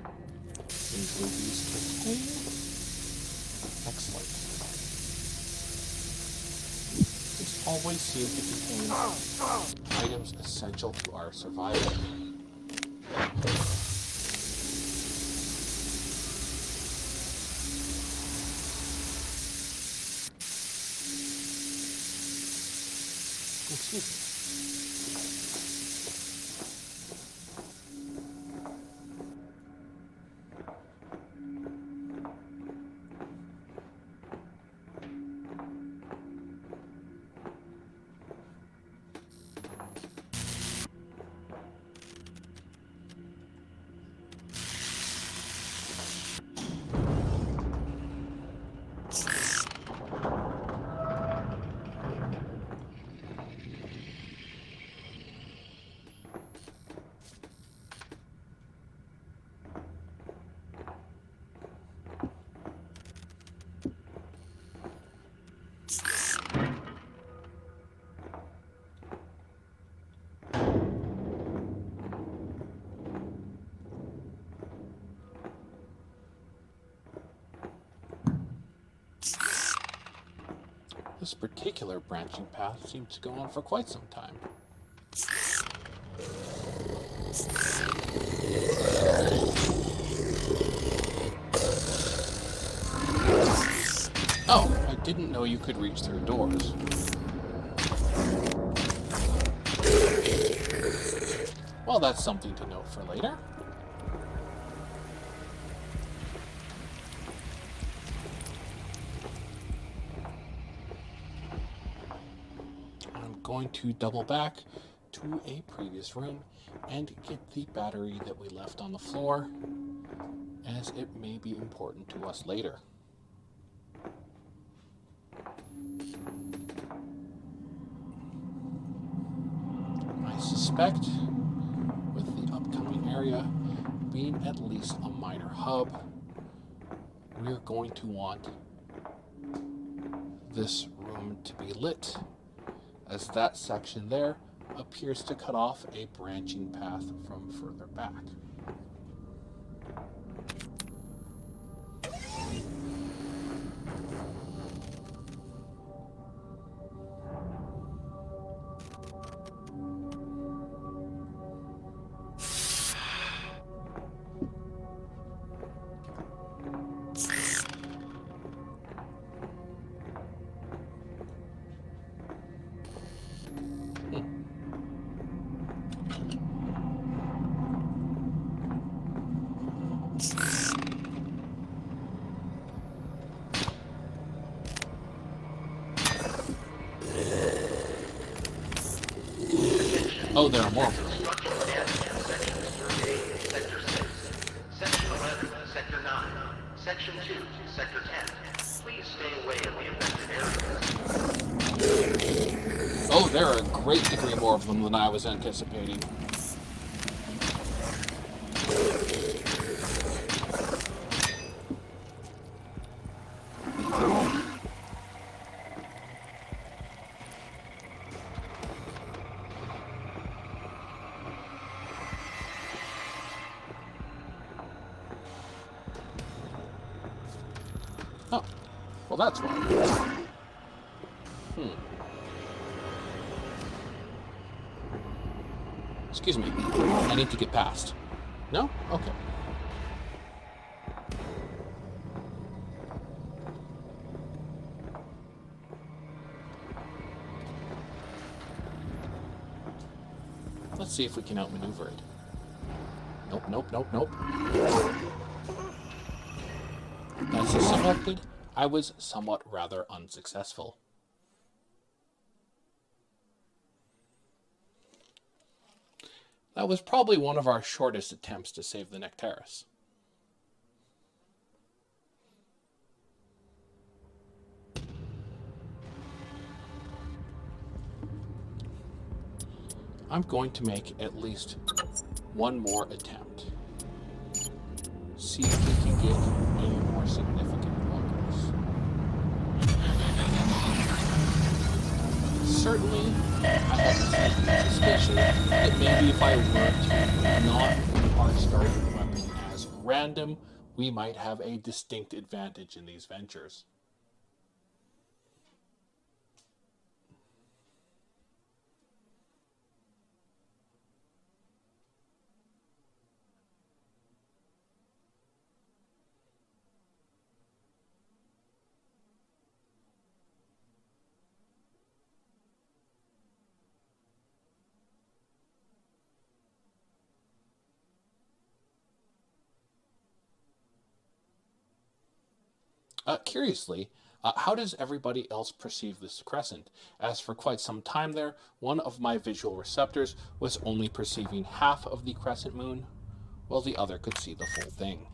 These will contain. Excellent. These always seem to contain items essential to our survival. Excuse me. This particular branching path seems to go on for quite some time. Oh, I didn't know you could reach through doors. Well, that's something to note for later. I'm going to double back to a previous room and get the battery that we left on the floor, as it may be important to us later. I suspect, with the upcoming area being at least a minor hub, we're going to want this room to be lit, as that section there appears to cut off a branching path from further back. Oh, there are more. Section 11, Sector 9, Section 2, Sector 10. Please stay away in the affected areas. Oh, there are a great degree more of them than I was anticipating. Well, that's why. Excuse me. I need to get past. No? Okay. Let's see if we can outmaneuver it. Nope, nope, nope, nope. As suspected, I was somewhat rather unsuccessful. That was probably one of our shortest attempts to save the Nectaris. I'm going to make at least one more attempt. See if we can get any more significant progress. Certainly, I have a suspicion that maybe if I were to not put our starting weapon as random, we might have a distinct advantage in these ventures. Curiously, how does everybody else perceive this crescent? As for quite some time there, one of my visual receptors was only perceiving half of the crescent moon, while the other could see the full thing.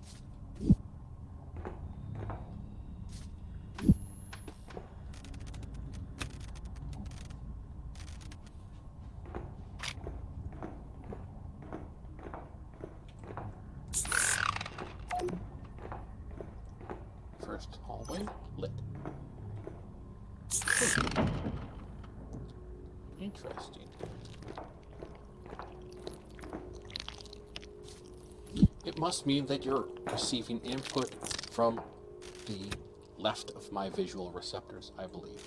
First hallway, lit. Interesting. It must mean that you're receiving input from the left of my visual receptors, I believe.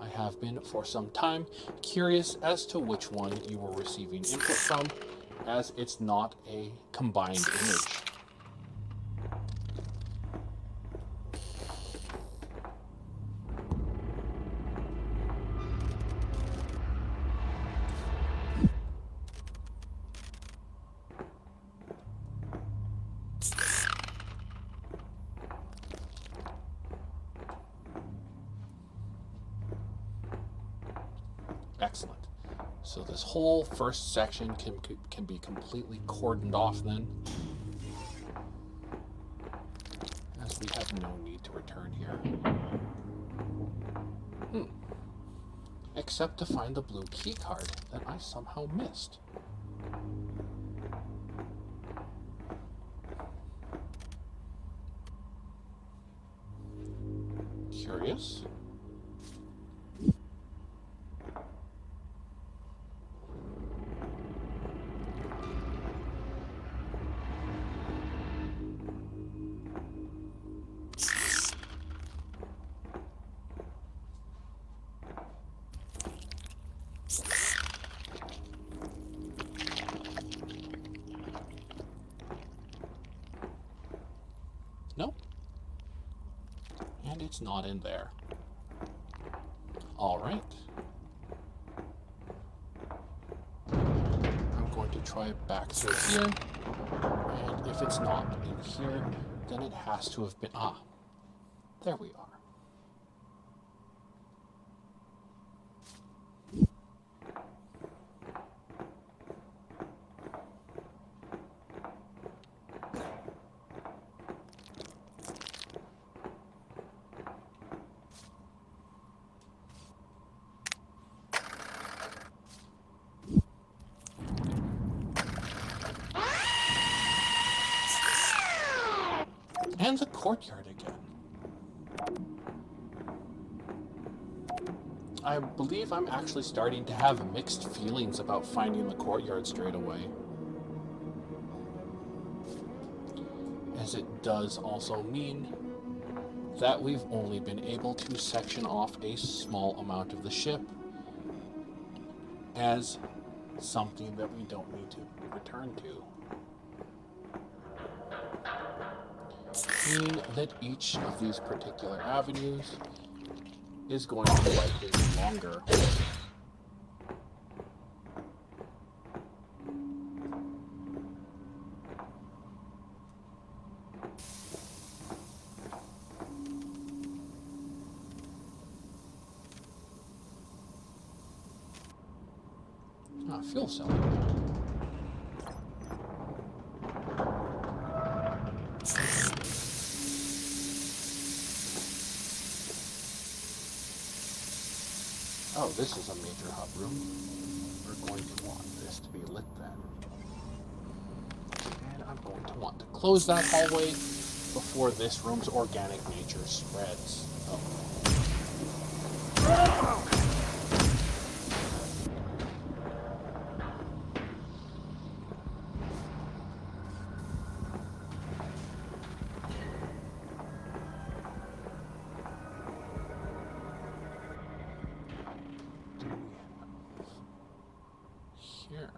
I have been for some time curious as to which one you were receiving input from, as it's not a combined image. Excellent. So this whole first section can be completely cordoned off then, as we have no need to return here. Except to find the blue key card that I somehow missed. Curious. Nope. And it's not in there. All right. I'm going to try back through here. And if it's not in here, then it has to have been... Ah, there we are. And the courtyard again. I believe I'm actually starting to have mixed feelings about finding the courtyard straight away, as it does also mean that we've only been able to section off a small amount of the ship as something that we don't need to return to. Meaning that each of these particular avenues is going to be likely longer. Fuel cell. Oh, this is a major hub room. We're going to want this to be lit then. And I'm going to want to close that hallway before this room's organic nature spreads. Oh. Here.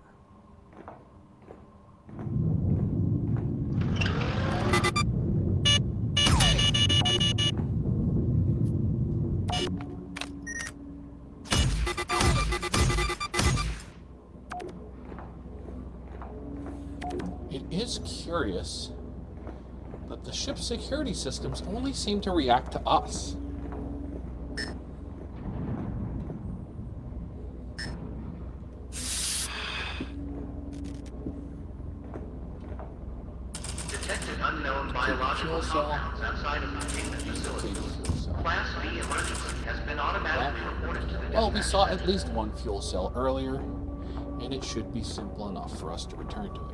It is curious that the ship's security systems only seem to react to us. Detected unknown biological compounds outside of containment facilities. Class B emergency has been automatically reported to the Well, we saw at least one fuel cell earlier, and it should be simple enough for us to return to it.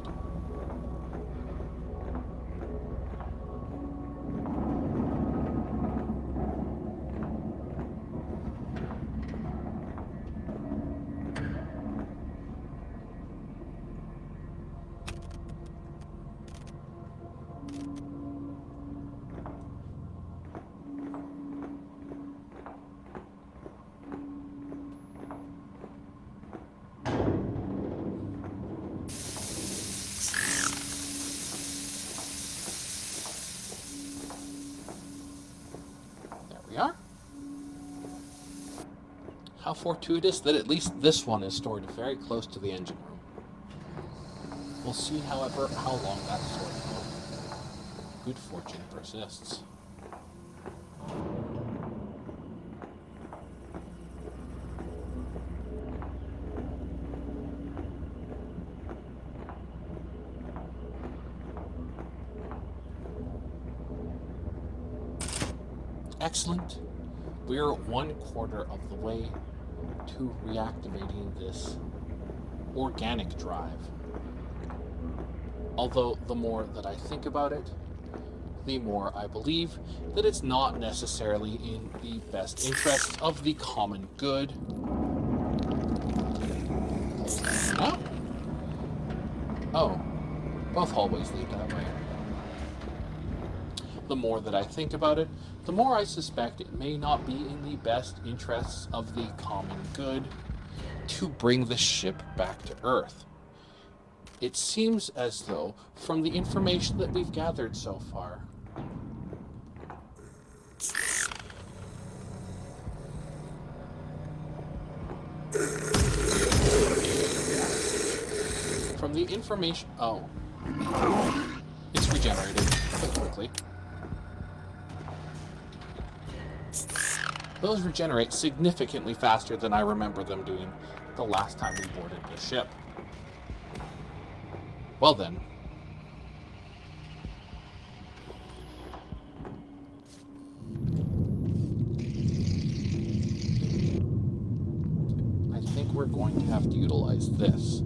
How fortuitous that at least this one is stored very close to the engine room. We'll see, however, how long that's stored for. Good fortune persists. Excellent. We're 1/4 of the way to reactivating this organic drive. Although the more that I think about it, the more I believe that it's not necessarily in the best interests of the common good. Huh? Oh, both hallways lead that way. The more that I think about it, the more I suspect it may not be in the best interests of the common good to bring the ship back to Earth. It seems as though, from the information that we've gathered so far, oh, it's regenerated quite quickly. Those regenerate significantly faster than I remember them doing the last time we boarded the ship. Well then. I think we're going to have to utilize this.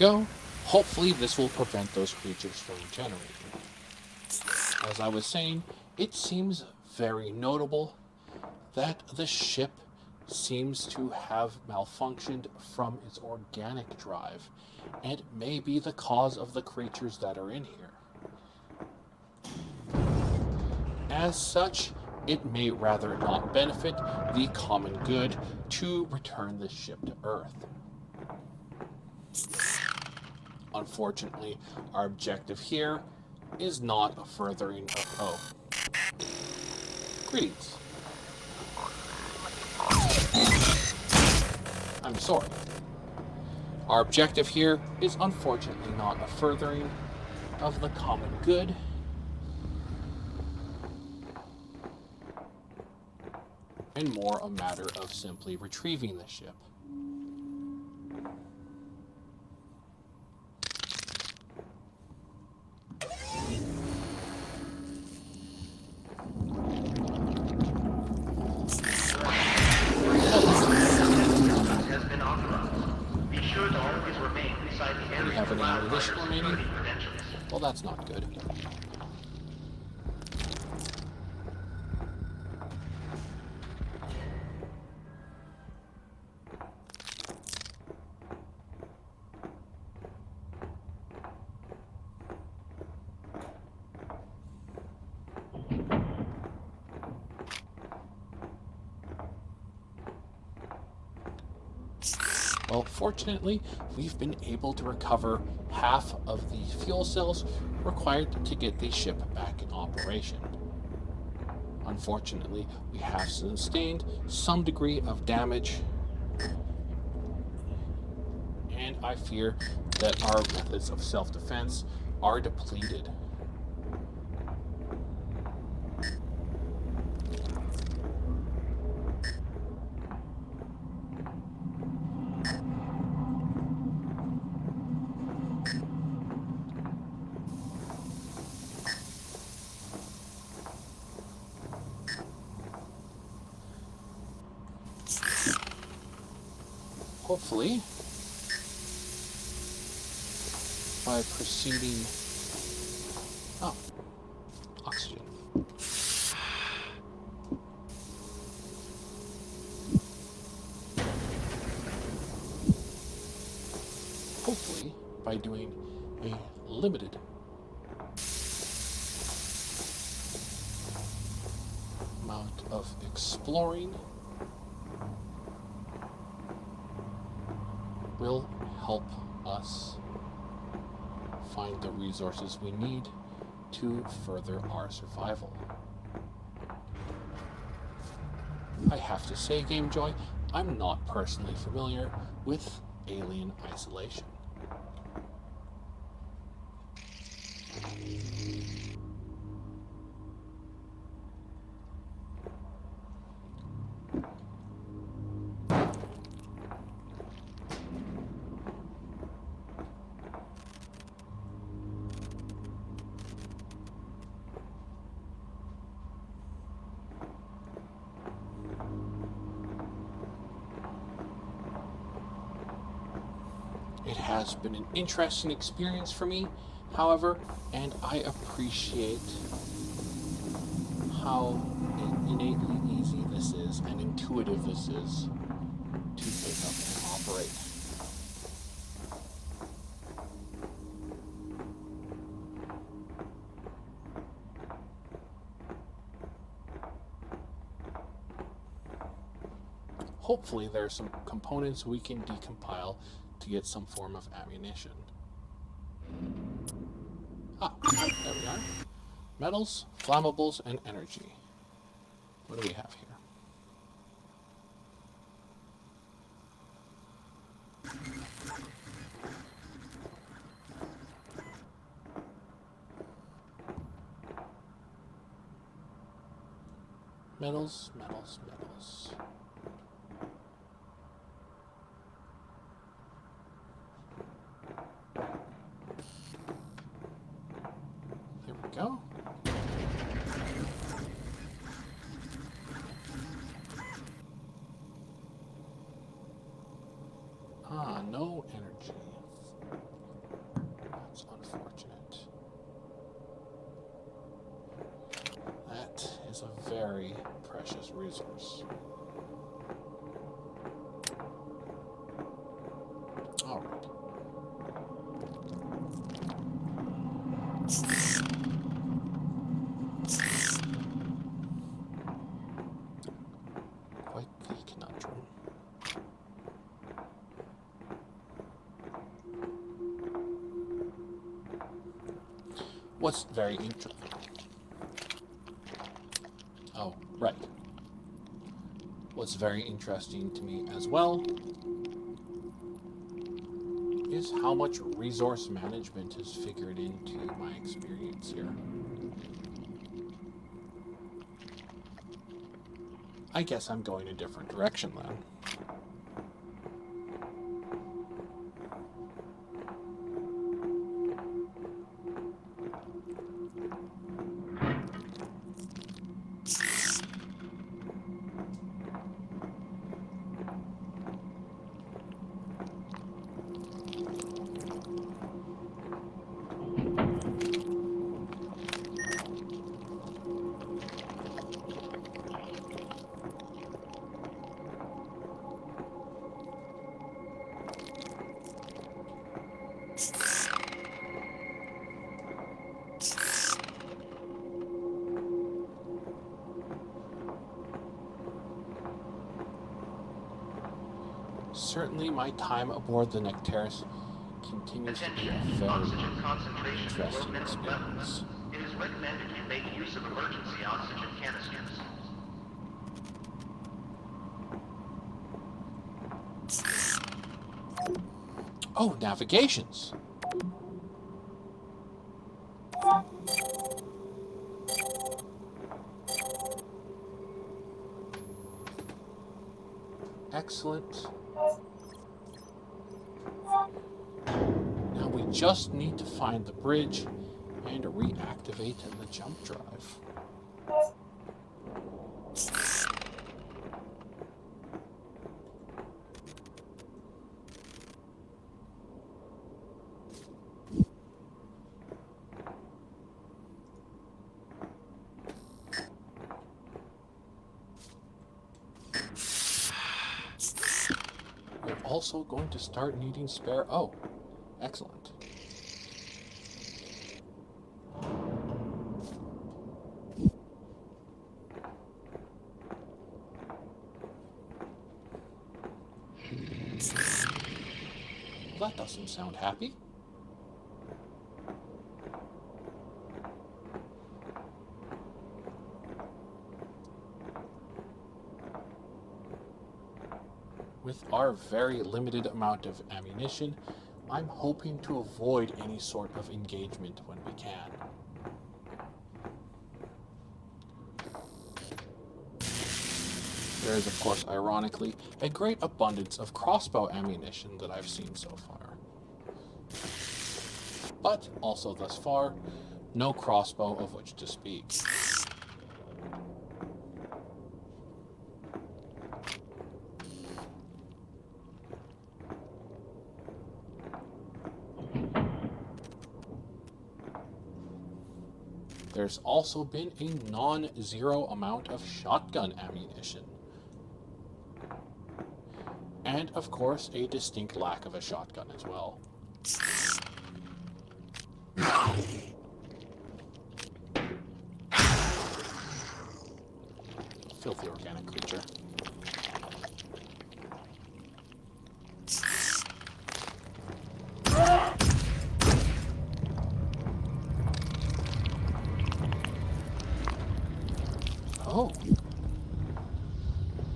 go. Hopefully this will prevent those creatures from regenerating. As I was saying, it seems very notable that the ship seems to have malfunctioned from its organic drive, and may be the cause of the creatures that are in here. As such, it may rather not benefit the common good to return the ship to Earth. Unfortunately, our objective here is not a furthering of... Oh. Greetings. I'm sorry. Our objective here is unfortunately not a furthering of the common good, and more a matter of simply retrieving the ship. Has been authorized. Be sure to always remain beside the Do we area have any allowed by ammunition your remaining? security credentials. Well, that's not good. Well, fortunately, we've been able to recover half of the fuel cells required to get the ship back in operation. Unfortunately, we have sustained some degree of damage, and I fear that our methods of self-defense are depleted. Hopefully, by proceeding... Oh, oxygen. Hopefully, by doing a limited amount of exploring, will help us find the resources we need to further our survival. I have to say, GameJoy, I'm not personally familiar with alien isolation. It has been an interesting experience for me, however, and I appreciate how innately easy this is and intuitive this is to pick up and operate. Hopefully there are some components we can decompile to get some form of ammunition. Ah, there we are. Metals, flammables, and energy. What do we have here? Metals, metals, metals. There we go. Ah, no energy. That's unfortunate. That is a very precious resource. All right. Quite the conundrum. What's very interesting? Oh, right. What's very interesting to me as well is how much resource management is figured into my experience here. I guess I'm going a different direction then. Certainly my time aboard the Nectaris continues to be a very interesting experience. It is recommended you make use of emergency oxygen canisters. Oh, navigations! Excellent. Now we just need to find the bridge and reactivate the jump drive. We're also going to start needing spare... Oh, excellent. That doesn't sound happy. With our very limited amount of ammunition, I'm hoping to avoid any sort of engagement when we can. There is, of course, ironically, a great abundance of crossbow ammunition that I've seen so far. But, also thus far, no crossbow of which to speak. There's also been a non-zero amount of shotgun ammunition. And, of course, a distinct lack of a shotgun as well. Filthy organic creature. Oh.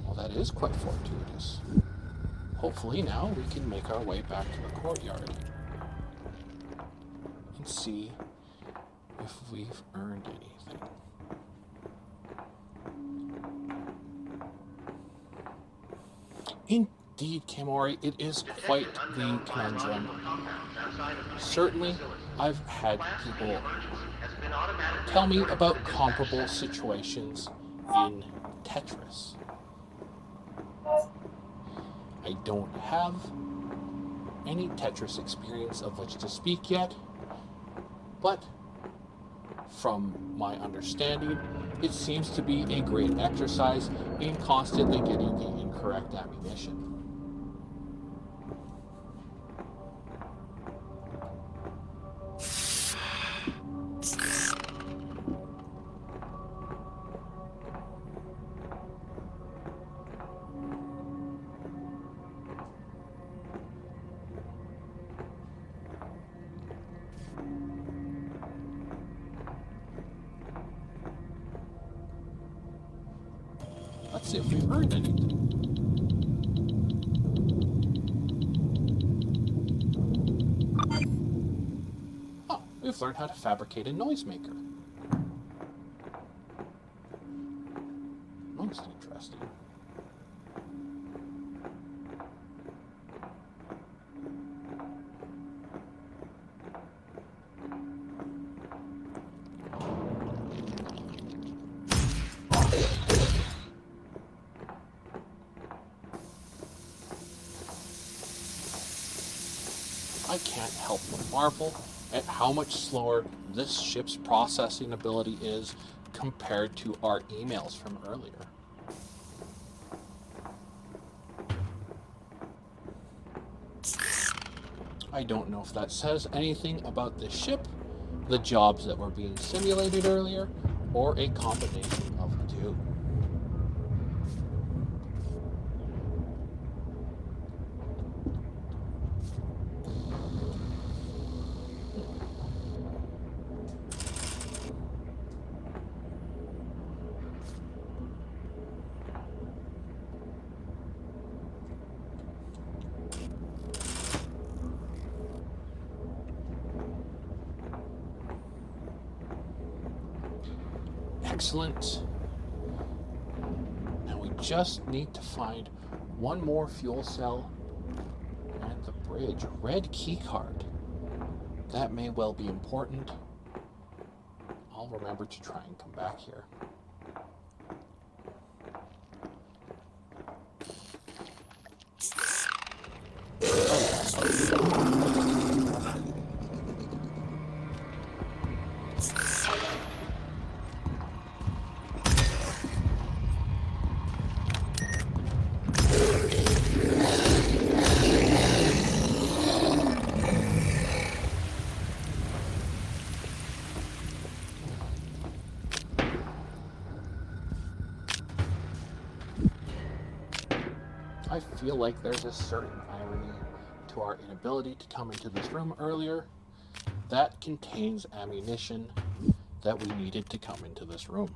Well, that is quite fortuitous. Hopefully now we can make our way back to the courtyard and see if we've earned anything. Indeed, Kamori, it is quite the conundrum. Certainly, I've had people tell me about comparable situations in Tetris. I don't have any Tetris experience of which to speak yet, but from my understanding, it seems to be a great exercise in constantly getting the incorrect ammunition. Let's see if we've earned anything. Oh, we've learned how to fabricate a noisemaker. Most interesting. I can't help but marvel at how much slower this ship's processing ability is compared to our emails from earlier. I don't know if that says anything about the ship, the jobs that were being simulated earlier, or a combination of the two. Excellent. Now we just need to find one more fuel cell and the bridge. Red key card. That may well be important. I'll remember to try and come back here. I feel like there's a certain irony to our inability to come into this room earlier. That contains ammunition that we needed to come into this room.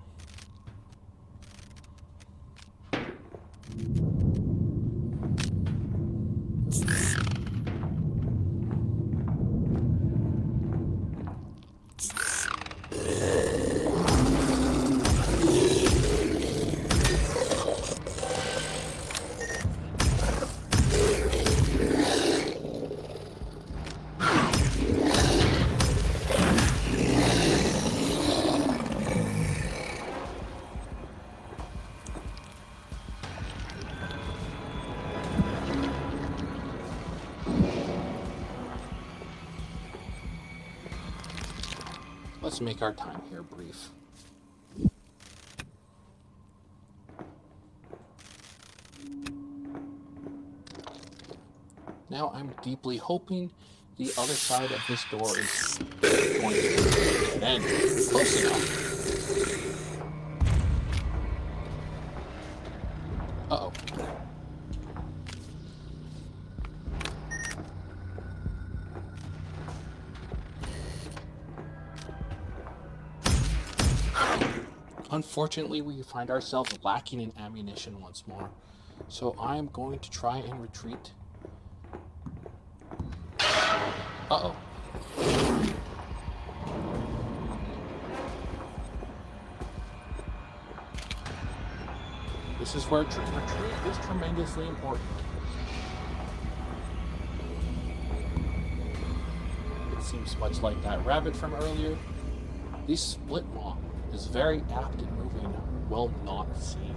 Let's make our time here brief. Now I'm deeply hoping the other side of this door is going to be an end. Close enough. Uh-oh. Unfortunately, we find ourselves lacking in ammunition once more, so I'm going to try and retreat. Uh-oh. This is where retreat is tremendously important. It seems much like that rabbit from earlier. The split maw is very apt in moving well not seen.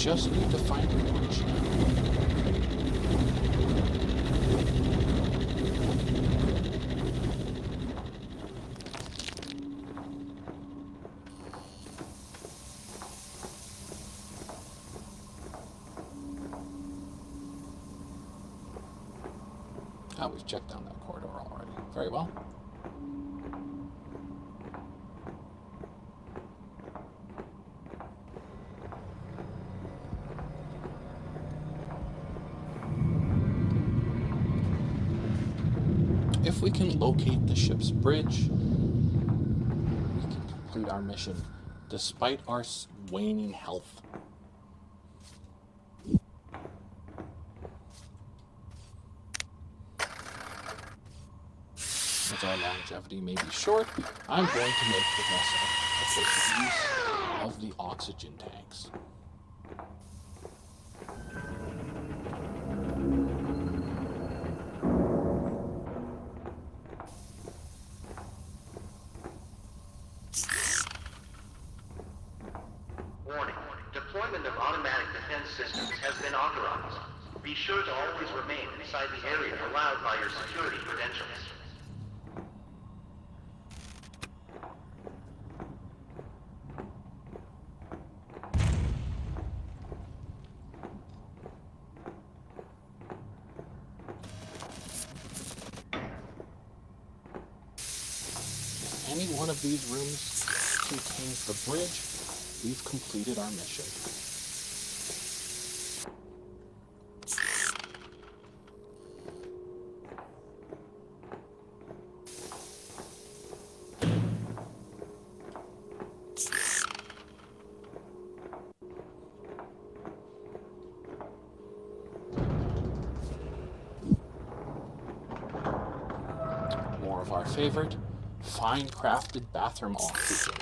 just need to find a bridge. Ah, we've checked down that corridor already. Very well. If we can locate the ship's bridge, we can complete our mission despite our waning health. As our longevity may be short, I'm going to make the best efficient use of the oxygen tanks. Warning. Deployment of automatic defense systems has been authorized. Be sure to always remain inside the area allowed by your security credentials. If any one of these rooms contains the bridge, we've completed our mission. More of our favorite, fine-crafted bathroom oxygen,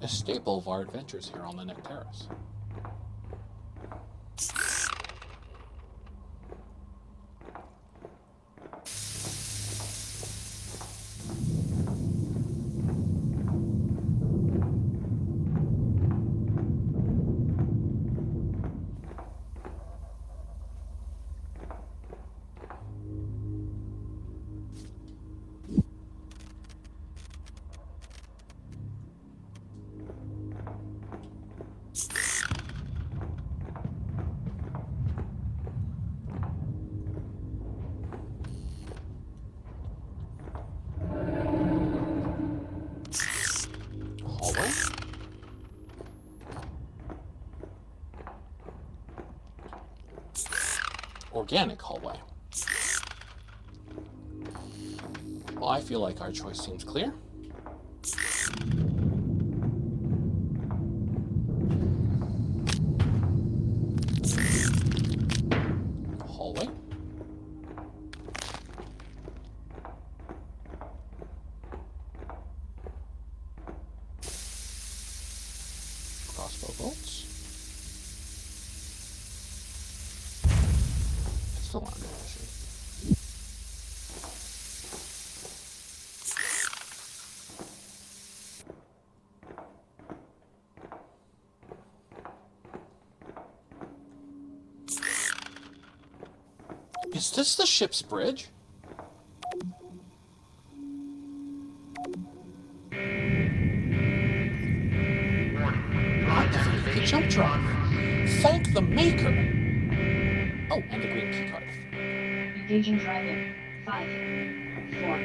a staple of our adventures here on the Nectaris. Hallway. Organic hallway. Well, I feel like our choice seems clear. Hallway. Crossbow bolts. It's still under mission. Is this the ship's bridge? Activate the jump drive. Thank the maker. Oh, and the green key card. Engaging drive in 5, 4,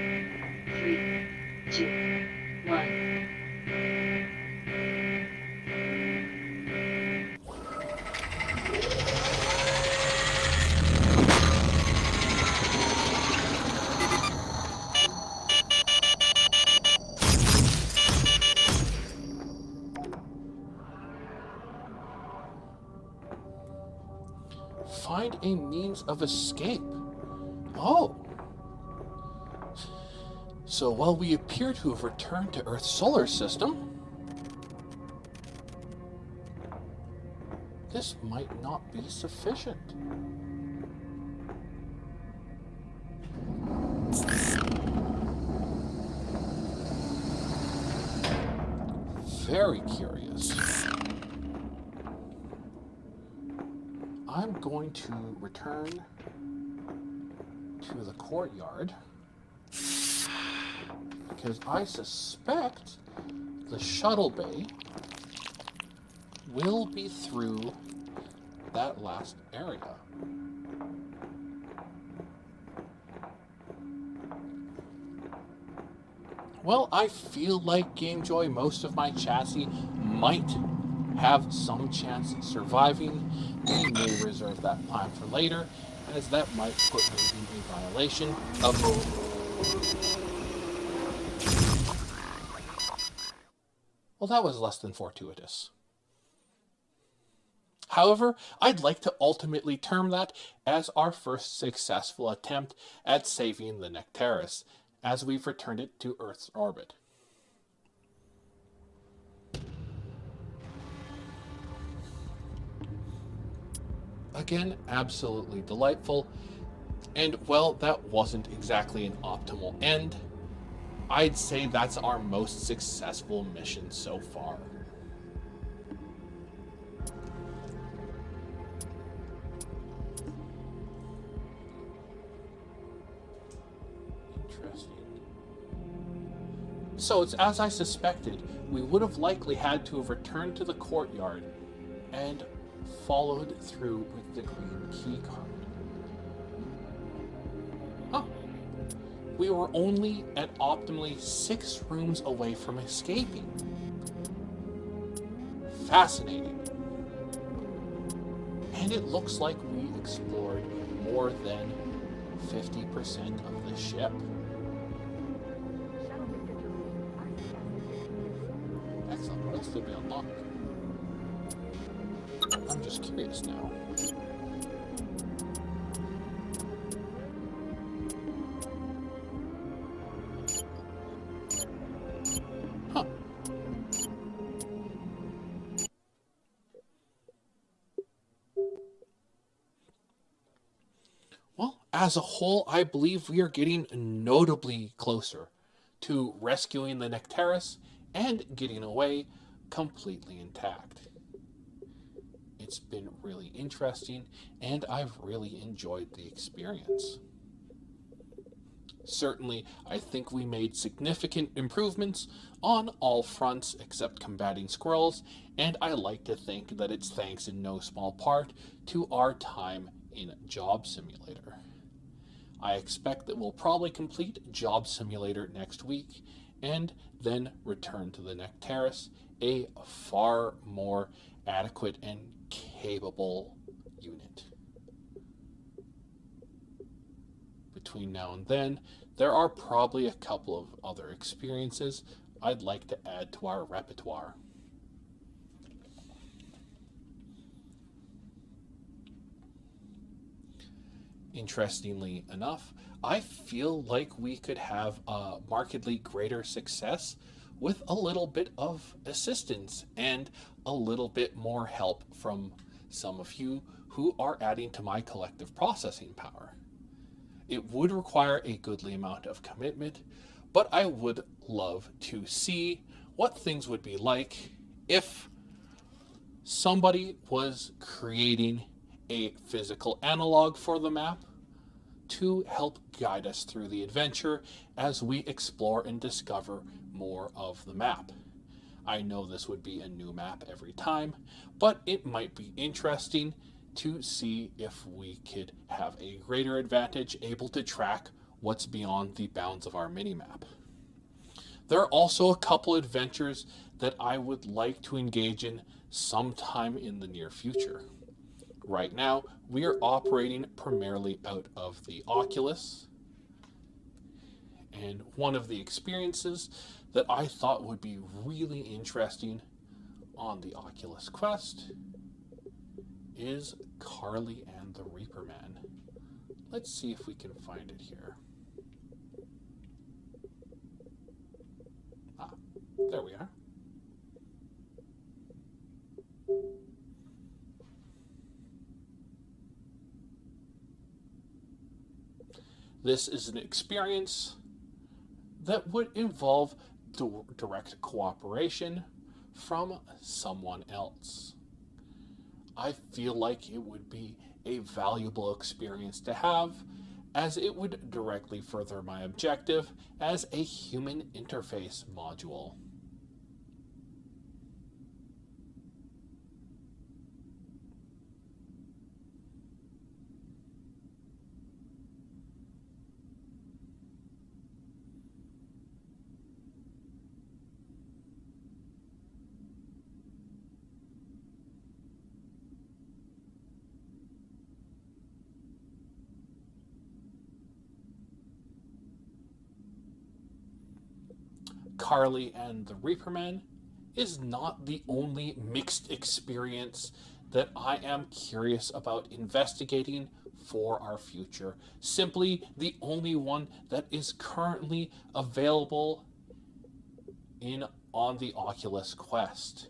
3, 2, 1. Find a means of escape. Oh. So while we appear to have returned to Earth's solar system, this might not be sufficient. Very curious. I'm going to return to the courtyard because I suspect the shuttle bay will be through that last area. Well, I feel like GameJoy, most of my chassis might have some chance of surviving. We may reserve that plan for later, as that might put me in a violation of... Well, that was less than fortuitous. However, I'd like to ultimately term that as our first successful attempt at saving the Nectaris, as we've returned it to Earth's orbit. Again, absolutely delightful, and well, that wasn't exactly an optimal end. I'd say that's our most successful mission so far. So it's as I suspected, we would have likely had to have returned to the courtyard and followed through with the green key card. Huh. We were only at optimally 6 rooms away from escaping. Fascinating. And it looks like we explored more than 50% of the ship. Excellent. What else did we unlock? I'm just curious now. Huh. Well, as a whole, I believe we are getting notably closer to rescuing the Nectaris and getting away completely intact. It's been really interesting, and I've really enjoyed the experience. Certainly, I think we made significant improvements on all fronts except combating squirrels, and I like to think that it's thanks in no small part to our time in Job Simulator. I expect that we'll probably complete Job Simulator next week, and then return to the Nectaris, a far more adequate and capable unit. Between now and then, there are probably a couple of other experiences I'd like to add to our repertoire. Interestingly enough, I feel like we could have a markedly greater success with a little bit of assistance and a little bit more help from some of you who are adding to my collective processing power. It would require a goodly amount of commitment, but I would love to see what things would be like if somebody was creating a physical analog for the map to help guide us through the adventure as we explore and discover more of the map. I know this would be a new map every time, but it might be interesting to see if we could have a greater advantage able to track what's beyond the bounds of our minimap. There are also a couple adventures that I would like to engage in sometime in the near future. Right now, we are operating primarily out of the Oculus, and one of the experiences that I thought would be really interesting on the Oculus Quest is Carly and the Reaper Man. Let's see if we can find it here. Ah, there we are. This is an experience that would involve direct cooperation from someone else. I feel like it would be a valuable experience to have, as it would directly further my objective as a human interface module. Carly and the Reaper Man is not the only mixed experience that I am curious about investigating for our future. Simply the only one that is currently available in on the Oculus Quest.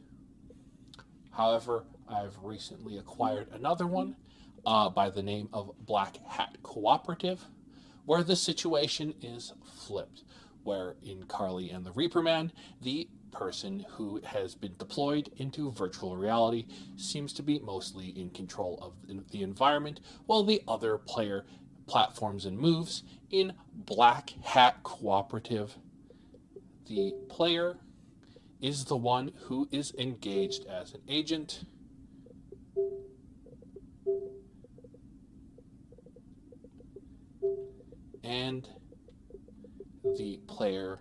However, I've recently acquired another one by the name of Black Hat Cooperative, where the situation is flipped, where in Carly and the Reaper Man, the person who has been deployed into virtual reality seems to be mostly in control of the environment, while the other player platforms and moves. In Black Hat Cooperative, the player is the one who is engaged as an agent, and the player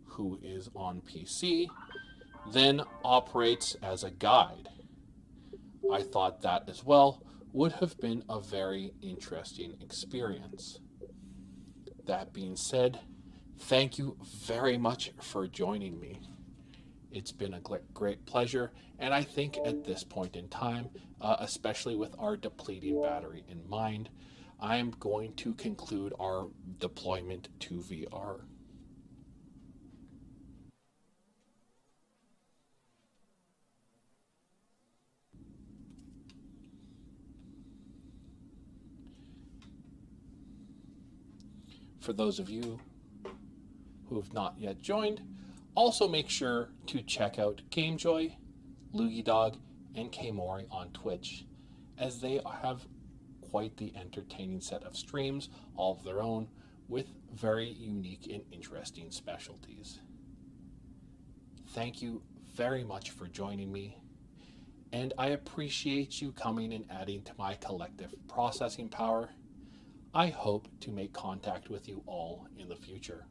who is on PC then operates as a guide. I thought that as well would have been a very interesting experience. That being said, thank you very much for joining me. It's been a great pleasure, and I think at this point in time, especially with our depleting battery in mind, I'm going to conclude our deployment to VR. For those of you who have not yet joined, also make sure to check out GameJoy, Loogie Dog, and Kmori on Twitch, as they have quite the entertaining set of streams all of their own with very unique and interesting specialties. Thank you very much for joining me, and I appreciate you coming and adding to my collective processing power. I hope to make contact with you all in the future.